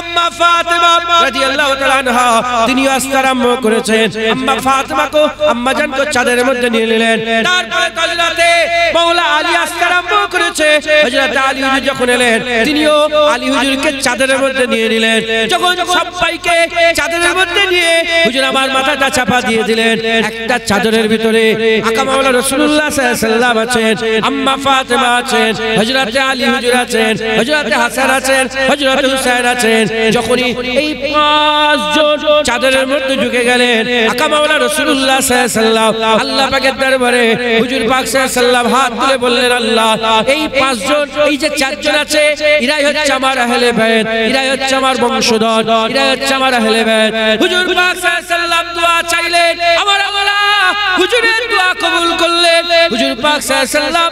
আম্মা ফাতেমা রাদিয়াল্লাহু তাআলা আনহা তিনি আসতে আরম্ভ করেছেন। আম্মা ফাতেমাকে আম্মা জানকে চাদরের মধ্যে নিয়ে নিলেন। তারপরে হযরতে মাওলা আলী আসতে আরম্ভ করেছেন। বলেছে হযরত আলী হুজুর যখন এলেন তিনিও আলী হুজুরকে চাদরের মধ্যে নিয়ে নিলেন। যখন সবাইকে চাদরের মধ্যে নিয়ে হুজুর আমার মাথাটা চাপা দিয়ে দিলেন, একটা চাদরের ভিতরে আকা মাওলা রাসূলুল্লাহ সাল্লাল্লাহু আলাইহি ওয়াসাল্লাম আছেন, আম্মা ফাতেমা আছেন, হযরত আলী হুজুর আছেন, হযরত হাসান আছেন, হযরত হুসাইন আছেন। যখনই এই পাঁচজন চাদরের মধ্যে ঢুকে গেলেন আকা মাওলা রাসূলুল্লাহ সাল্লাল্লাহু আলাইহি ওয়াসাল্লাম আল্লাহ পাকের দরবারে হুজুর পাক সাল্লাল্লাহু আলাইহি ওয়াসাল্লাম হাত তুলে বললেন, আল্লাহ এই পাঁচজন, এই যে চারজন আছে এরাই হচ্ছে আমার আহলে বাইত, এরাই হচ্ছে আমার বংশধর, এরাই হচ্ছে আমার আহলে বাইত। হুজুর পাক সাল্লাল্লাহু আলাইহি ওয়াসাল্লাম দোয়া চাইলেন, আমার আল্লাহ হুজুরের দোয়া কবুল করলেন। হুজুর পাক সাল্লাল্লাহু আলাইহি ওয়াসাল্লাম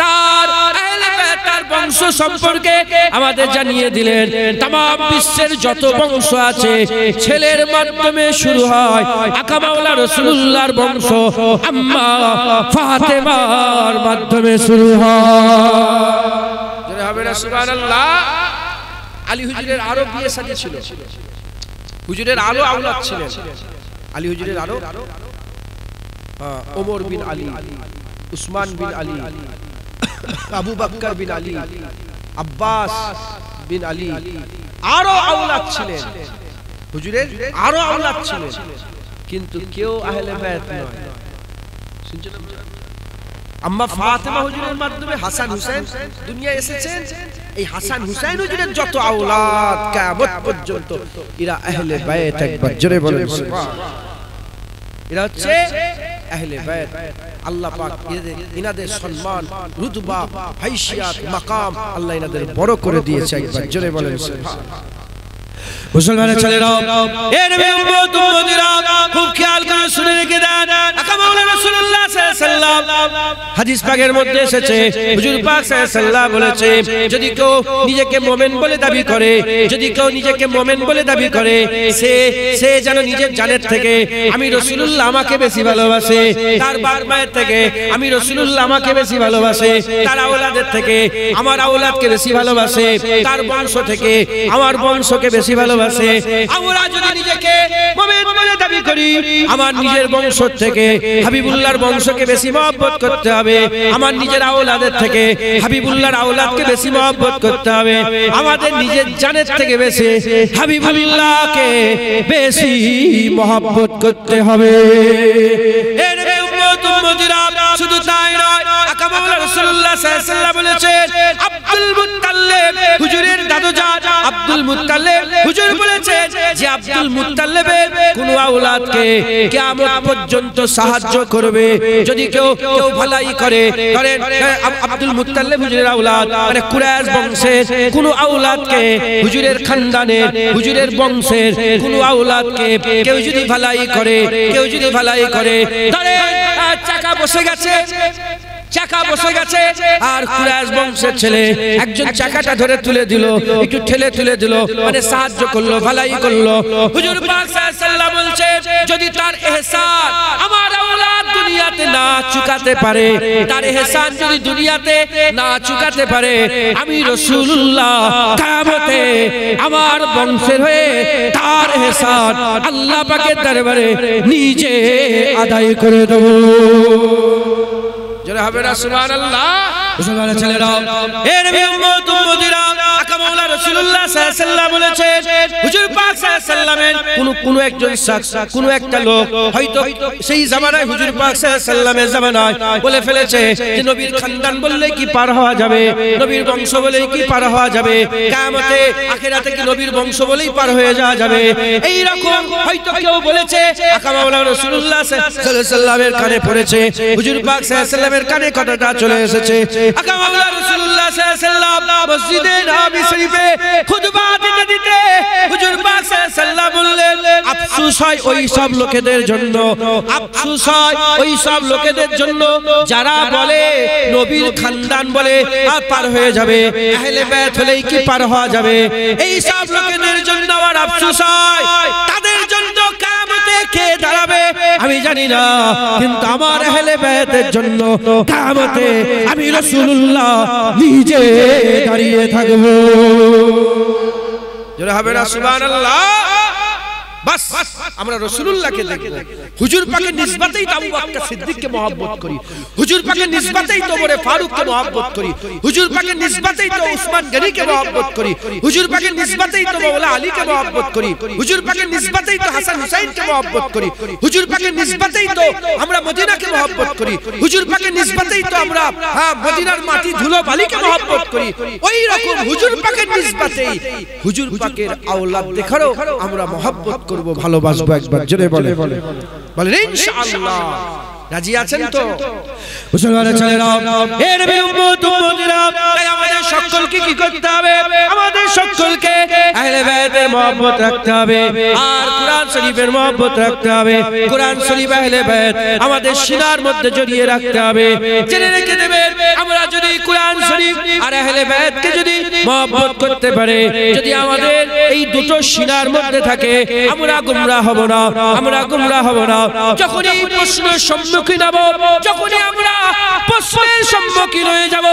তার আহলে বাইত, তার বংশ সম্পর্কে আমাদের জানিয়ে দিলেন। तमाम বিশ্বের যত বংশ আছে ছেলের মাধ্যমে শুরু হয়, আকা মাওলা রাসূলুল্লাহর বংশ আম্মা ফাতেমার মাধ্যমে শুরু হয়। জোরে হবে না সুবহানাল্লাহ। আলী হুজুরের আরো বিয়ে শাদী ছিল, হুজুরের আরো আওলাদ ছিলেন। আলী হুজুরের আরো ওমর বিন আলী, উসমান বিন আলী, আবু বকর বিন আলী, আব্বাস বিন আলী, আরো আওলাদ ছিলেন। হুজুরের আরো আওলাদ ছিলেন, কিন্তু কেউ আহলে বায়ত নয়। শুনছেন? আম্মা ফাতেমা হুজুরের মাধ্যমে হাসান হুসাইন দুনিয়া এসেছেন। এই হাসান হুসাইন হুজুরের যত আওলাদ কিয়ামত পর্যন্ত এরা আহলে বায়ত। একবার জোরে বলেন সুবহানাল্লাহ। এরা হচ্ছে আহলে বায়ত। আল্লাহ পাক ইনাদের সম্মান, রুতবা, হাইসিয়াত, মাকাম আল্লাহ ইনাদের বড় করে দিয়েছে। একবার জোরে বলেন সুবহানাল্লাহ। মুসলমানের ছেলেরাও, এ নবী উম্মত উম্মতিরা খুব খেয়াল করে শুনে রেখে দেন। আকা মাওলা রাসূলুল্লাহ সাল্লাল্লাহু আলাইহি ওয়াসাল্লাম হাদিস পাকের মধ্যে এসেছে, হুজুর পাক সাল্লাল্লাহু আলাইহি ওয়াসাল্লাম বলেছে, যদি কেউ নিজেকে মুমিন বলে দাবি করে, যদি কেউ নিজেকে মুমিন বলে দাবি করে, সে যেন নিজের জানের থেকে আমি রাসূলুল্লাহ আমাকে বেশি ভালোবাসে, তার বাপ মায়ের থেকে আমি রাসূলুল্লাহ আমাকে বেশি ভালোবাসে, তার আওলাদের থেকে আমার আওলাদকে বেশি ভালোবাসে, তার বংশ থেকে আমার বংশকে বেশি ভালোবাসে। আমরা যদি নিজেকে মুমিন বলে দাবি করি, আমার নিজের বংশ থেকে হাবিবুল্লাহর বংশকে বেশি মহব্বত করতে হবে, আমার নিজের আওলাদের থেকে হাবিবুল্লাহর আওলাদকে বেশি মহব্বত করতে হবে, আমাদের নিজের জানের থেকে বেশি হাবিবুল্লাহকে বেশি মহব্বত করতে হবে। এর উম্মত উম্মতিরা শুধু তাই নয়, আকা মাওলা রাসূলুল্লাহ সাল্লাল্লাহু আলাইহি ওয়াসাল্লাম বলেছেন, আব্দুল মুত্তালিব হুজুরের দাদুজান আব্দুল মুত্তালিব হুজুর বলেছেন যে আব্দুল মুত্তালিবের কোন আওলাদকে কিয়ামত পর্যন্ত সাহায্য করবে। যদি কেউ ভালাই করে, ধরেন আব্দুল মুত্তালিব হুজুরের আওলাদ মানে কুরাইশ বংশের কোন আওলাদকে, হুজুরের খানদানের হুজুরের বংশের কোন আওলাদকে কেউ যদি ভালাই করে, কেউ যদি ভালাই করে, ধরেন চাকা বসে গেছে, চাকা বসে গেছে আর কুরাইশ বংশের ছেলে একজন চাকাটা ধরে তুলে দিল, একটু ঠেলে তুলে দিল, মানে সাহায্য করলো, ভালাই করলো। হুজুর পাক সাল্লাল্লাহু আলাইহি ওয়াসাল্লাম বলছে, যদি তার ইহসান আমার আওলাদ দুনিয়াতে না চুকাতে পারে, তার ইহসান যদি দুনিয়াতে না চুকাতে পারে, আমি রাসূলুল্লাহ কিয়ামতে আমার বংশের হয়ে তার ইহসান আল্লাহ পাকের দরবারে নিজে আদায় করে দেব। জোরে হবে না সুবহানাল্লাহ। মুসলমানের ছেলেরা, এ নবী উম্মত উম্মতিরা, আকা মাওলা রাসূলুল্লাহ সাল্লাল্লাহু আলাইহি ওয়াসাল্লাম বলেছেন, হুজুর পাক সাল্লাল্লাহু আলাইহি ওয়াসাল্লামের কোন একজন শখস, কোন একটা লোক হয়তো সেই জামানায় হুজুর পাক সাল্লাল্লাহু আলাইহি ওয়াসাল্লামের জামানায় বলে ফেলেছে যে নবীর খানদান বললে কি পার হওয়া যাবে, নবীর বংশ বলেই কি পার হওয়া যাবে, কিয়ামতে আখিরাতে কি নবীর বংশ বলেই পার হয়ে যাওয়া যাবে। এই রকম হয়তো কেউ বলেছে, আকা মাওলা রাসূলুল্লাহ সাল্লাল্লাহু আলাইহি ওয়াসাল্লামের কানে পড়েছে, হুজুর পাক সাল্লাল্লাহু আলাইহি ওয়াসাল্লামের কানে কথাটা চলে এসেছে। আকা মাওলা রাসূলুল্লাহ সাল্লাল্লাহু আলাইহি ওয়াসাল্লাম মসজিদে নববী শরীফে খুতবা দিতে দিতে হুজুর পাক সাল্লাল্লাহু আলাইহি ওয়াসাল্লাম বললেন, আফসোস হয় ওই সব লোকেদের জন্য, আফসোস হয় ওই সব লোকেদের জন্য যারা বলে নবীর খানদান বলে আর পার হয়ে যাবে, আহলে বায়ত হলেই কি পার হওয়া যাবে। এই সব লোকেদের জন্য আমার আফসোস হয়, তাদের জন্য কিয়ামতে কে দাঁড়াবে আমি জানি না, কিন্তু আমার আহলে বায়তের জন্য কিয়ামতে আমি রাসূলুল্লাহ নিজে দাঁড়িয়ে থাকবো। জোরে হবে না সুবহানাল্লাহ। বাস আমরা রাসূলুল্লাহকে দেখব। হুজুর পাকের নিসবতেই তো আবু বকর সিদ্দিককে মহব্বত করি, হুজুর পাকের নিসবতেই তো ওমর ফারুককে মহব্বত করি, হুজুর পাকের নিসবতেই তো উসমান গনিকে মহব্বত করি, হুজুর পাকের নিসবতেই তো মাওলা আলীকে মহব্বত করি, হুজুর পাকের নিসবতেই তো হাসান হুসাইনকে মহব্বত করি, হুজুর পাকের নিসবতেই তো আমরা মদিনাকে মহব্বত করি, হুজুর পাকের নিসবতেই তো আমরা মদিনার মাটি ধুলো বালিকে মহব্বত করি। ওই রকম হুজুর পাকের নিসবতেই হুজুর পাকের আওলাদ দেখারও আমরা মহব্বত করব, ভালোবাসবো। একবার জোরে বলে বলেন ইনশাআল্লাহ। রাজি আছেন তো মুসলমানের ছেলেরা? হে নবীর উম্মত উম্মতিরা, তাই আমাদের সকলকে কি করতে হবে? আমাদের সকলকে আহলে বাইতের মহব্বত রাখতে হবে আর কোরআন শরীফের মহব্বত রাখতে হবে। কোরআন শরীফ আহলে বাইত আমাদের সিনার মধ্যে জড়িয়ে রাখতে হবে। জেনে রেখে দেবেন, আমরা যদি কোরআন শরীফ আর আহলে বাইতকে যদি মহব্বত করতে পারে, যদি আমাদের এই দুটো সিনার মধ্যে থাকে, আমরা গুমরাহ হব না, আমরা গুমরাহ হব না। যখনই প্রশ্নের সম্মুখীন হব, যখনই আমরা প্রশ্নের সম্মুখীন হয়ে যাব,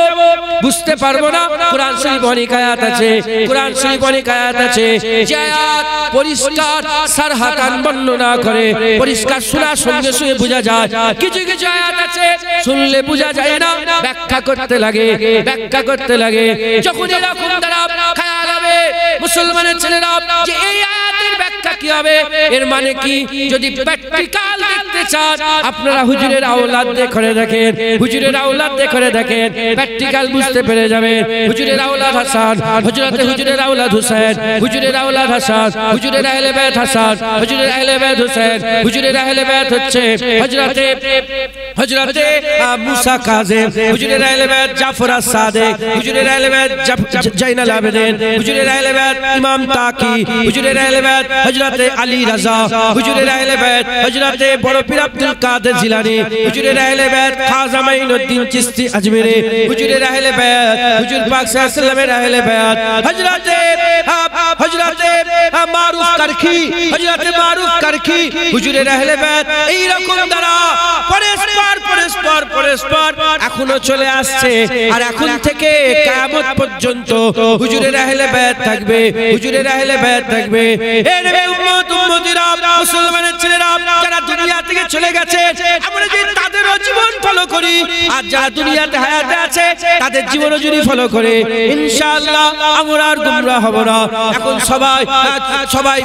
বুঝতে পারবো না। কোরআন শরীফ অনেক আয়াত আছে, কোরআন শরীফ অনেক আয়াত আছে যে আয়াত পরিষ্কার সারহাতান বর্ণনা করে, পরিষ্কার শোনার সঙ্গে সঙ্গে বোঝা যায়। কিছু কিছু আয়াত আছে শুনলে বোঝা যায় না, ব্যাখ্যা করতে লাগে, ব্যাখ্যা করতে লাগে। যখন এরকম দ্বারা খেয়াল হবে মুসলমানের ছেলেরা যে এই আয়াতের ব্যাখ্যা কি হবে, এর মানে কি, যদি প্র্যাকটিক্যাল দেখতে চান আপনারা হুজুরের আওলাদ দেখে দেখেন, হুজুরের আওলাদ দেখে দেখেন, প্র্যাকটিক্যাল বুঝতে পেরে যাবেন। হুজুরের আওলাদ হাসান, হযরতে হুজুরের আওলাদ হুসাইন, হুজুরের আওলাদ হাসান, হুজুরের আহলে বাইত হাসান, হুজুরের আহলে বাইত হুসাইন, হুজুরের আহলে বাইত হচ্ছে হযরতে মুসা কাযিম, হুজুরের আহলে বাইত জাফর আস-সাদিক, হুজুরের আহলে বাইত জাইনুল আবেদিন, হুজুরের আহলে বাইত ইমাম তাকি, হুজুরের আহলে বাইত হযরতে আলী রাজা, হুজুরের আহলে বাইত হযরতে বড় পীর আব্দুল কাদের জিলানী, হুজুরের আহলে বাইত খাজা মাইনুদ্দিন চিশতি আজমেরি, হুজুরের আহলে বাইত হুজুর পাক সাল্লাল্লাহু আলাইহি ওয়াসাল্লামের আহলে বাইত হযরতে মারুফ কারখি, হযরতে মারুফ কারখি, হুজুরের আহলে বাইত। এই রকম দ্বারা পরস্পর এখনো চলে আসছে, আর এখন থেকে কিয়ামত পর্যন্ত হুজুরের আহলে বাইত থাকবে, হুজুরের আহলে বাইত থাকবে। হে নবী উম্মত উম্মতিরা, মুসলমানের ছেলেরা যারা দুনিয়া থেকে চলে গেছে, আমরা যে তাদের জীবন ফলো করি, আর যারা দুনিয়াতে হায়াতে আছে তাদের জীবনও যদি ফলো করে, ইনশাআল্লাহ আমরা আর গুমরাহ হব না। এখন সবাই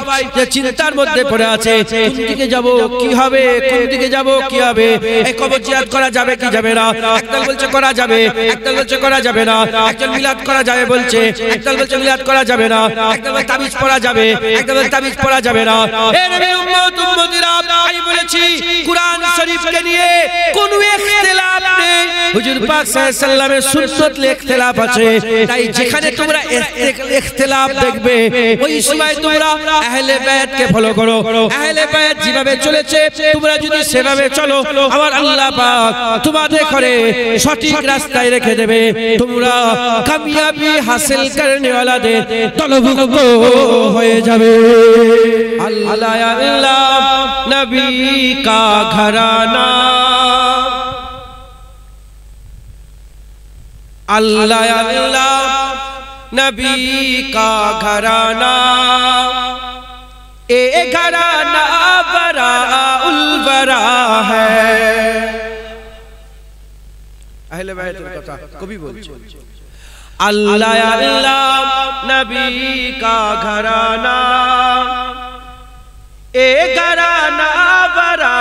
চিন্তার মধ্যে পড়ে আছে, কোন দিকে যাব, কি হবে, কোন দিকে যাব, কি হবে, এই কবর জিয়ারত করা যাবে কি যাবে না? একদল বলছে করা যাবে, একদল বলছে করা যাবে না, একজন মিলাদ করা যাবে বলছে, একদল বলছে মিলাদ করা যাবে না, একদল বলছে তাবিজ পড়া যাবে, একদল বলছে তাবিজ পড়া যাবে না। হে নবী উম্মত উম্মতিরা, আমি বলেছি কোরআন শরীফকে নিয়ে কোনো ইখতিলাফ নেই, হুজুর পাক সাল্লাল্লাহু আলাইহি ওয়াসাল্লামের সুন্নাত নিয়ে ইখতিলাফ আছে। তাই যেখানে তোমরা ইখতিলাফ দেখবে, ওই সময় তোমরা আহলে বাইতকে ফলো করো। আহলে বাইত যেভাবে চলেছে তোমরা যদি সেভাবে চলো, আমার আল্লাহ পাক তোমাদের করে সঠিক রাস্তায় রেখে দেবে, তোমরা কামিয়াবি হাসিল করনে ওয়ালাদের তলবুক হয়ে যাবে। আল্লাহ আল্লাহ নবী কা ঘরানা, अल्लाह अल्लाह नबी का घराना, ए घराना बरा उल बरा है। अहले बैत का कभी बोलছে अल्लाह अल्लाह नबी का घराना, ए घराना बरा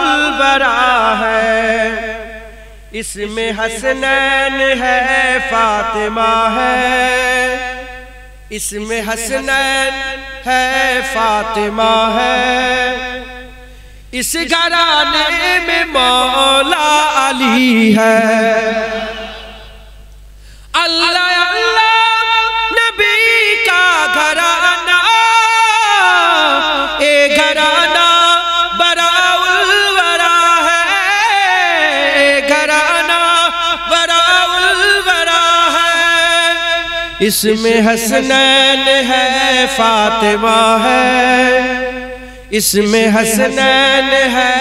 उल बरा है। इसमें हसनैन है फातिमा है, इसमें हसनैन है फातिमा है, इस घराने में मौला अली है। अल्लाह अल्लाह नबी का घराना, ए घराना बराउल वरा है, ए घराना बराउल वरा है। इसमें हसनैन है फातिमा है, इसमें हसनैन है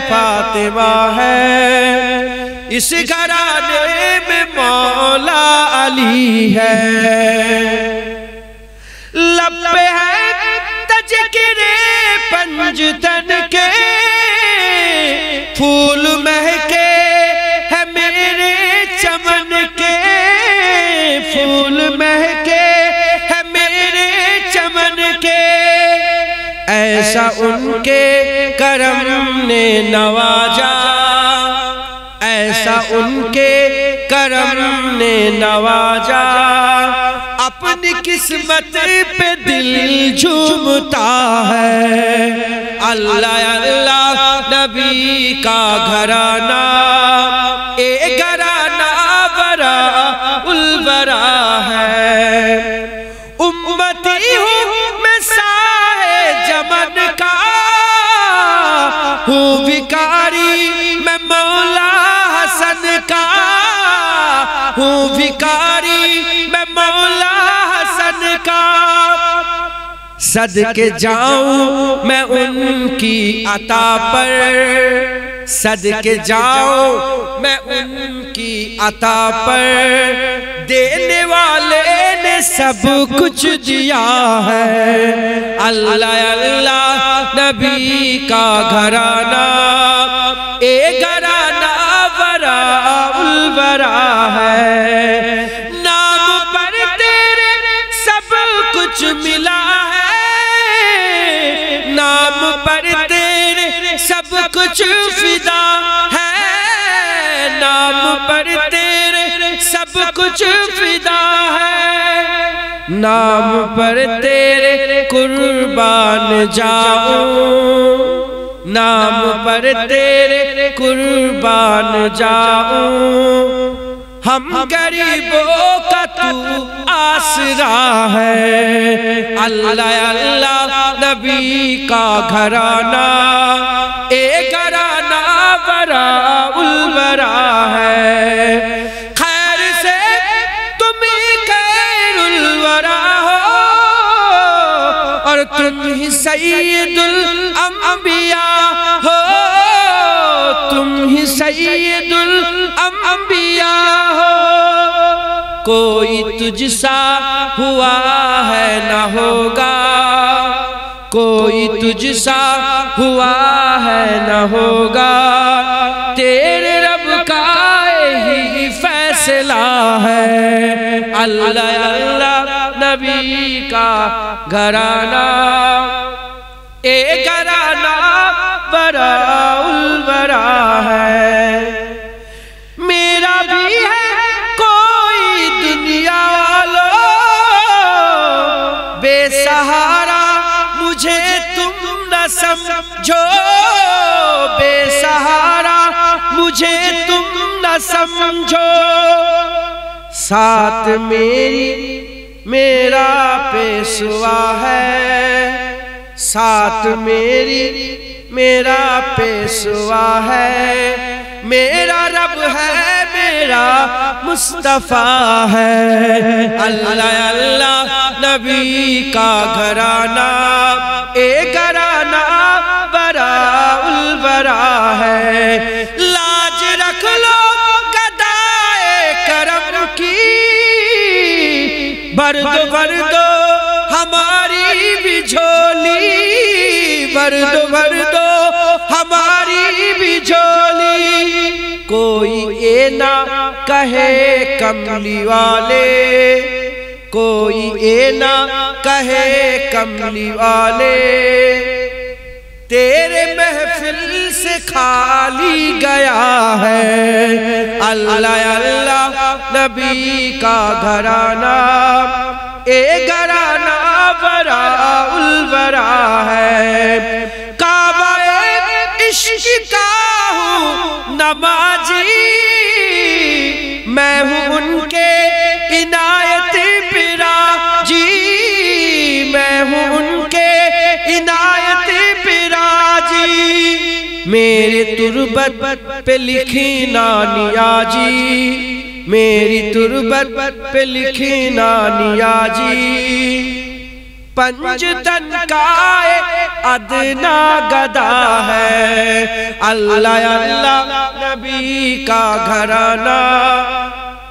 फातिमा है, इस घराने में मौला अली है। लब पे है तज़किरे تن کے پھول مہکے ہے میرے چمن کے پھول مہکے ہے میرے چمن کے ایسا ان کے کرم نے نوازا ایسا ان کے کرم نے نوازا اپنی قسمت پہ دل جھومتا ہے اللہ اللہ نبی کا گھرانہ اے گھرانہ برا البرا ہے امتی ہوں میں سائے جمن کا ہوں بھکاری میں مولا حسن کا ہوں بھکاری میں مولا حسن کا صدقے جاؤں میں ان کی عطا پر صدقے جاؤں میں ان کی عطا پر دینے والے نے سب کچھ دیا ہے اللہ اللہ نبی کا گھرانہ اے گھرانہ برا البرا ہے نام پر تیرے سب کچھ ملا ہے نام پر تیرے سب کچھ فدا ہے نام پر تیرے سب کچھ فدا ہے نام پر تیرے قربان جاؤں نام پر تیرے قربان جاؤں ہم غریبوں کا تو آسرا ہے اللہ اللہ نبی کا گھرانہ اے گھرانہ برا البرا ہے خیر سے تم ہی خیر الورا ہو اور تم ہی سید الانبیاء ہو تم ہی سید الانبیاء ہو کوئی تجھ سا ہوا ہے نہ ہوگا کوئی تجھ سا ہوا ہے نہ ہوگا تیرے رب کا ہی فیصلہ ہے اللہ اللہ نبی کا گھرانہ اے گھرانہ برا البرا ہے میرا بھی ہے کوئی دنیا والو بے سہارا مجھے تم نہ سمجھو بے سہارا مجھے تم نہ سمجھو ساتھ میرا پیشوا ہے ساتھ میرا پیشوا ہے میرا رب ہے میرا مصطفیٰ ہے اللہ اللہ نبی کا گھرانہ اے گھرانہ برا البرا ہے لاج رکھ لو گدائے کرم کی بھر دو ہماری بھی جھولی بھر دو ہماری بھی جھولی کوئی اے نہ کہے کملی والے کوئی اے نہ کہے کملی والے تیرے محفل سے خالی گیا ہے اللہ اللہ نبی کا گھرانہ اے گھرانہ برا البرا ہے کعبہ عشق کا ہوں نمازی میں ہوں ان کے عنایت پرا جی میں ہوں ان کے عنایت پرا جی میرے تربت پہ لکھی نانیا جی میری تربت پہ لکھی نانیا جی پنج تن کا ادنا گدا ہے اللہ اللہ نبی کا گھرانہ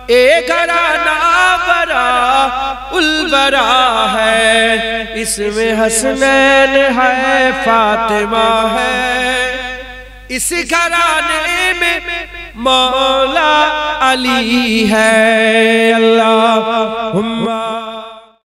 اے گھرانہ برا الورا ہے، اس میں حسنین ہے، فاطمہ ہے، اس گھرانے میں مولا علی ہے۔ اللہم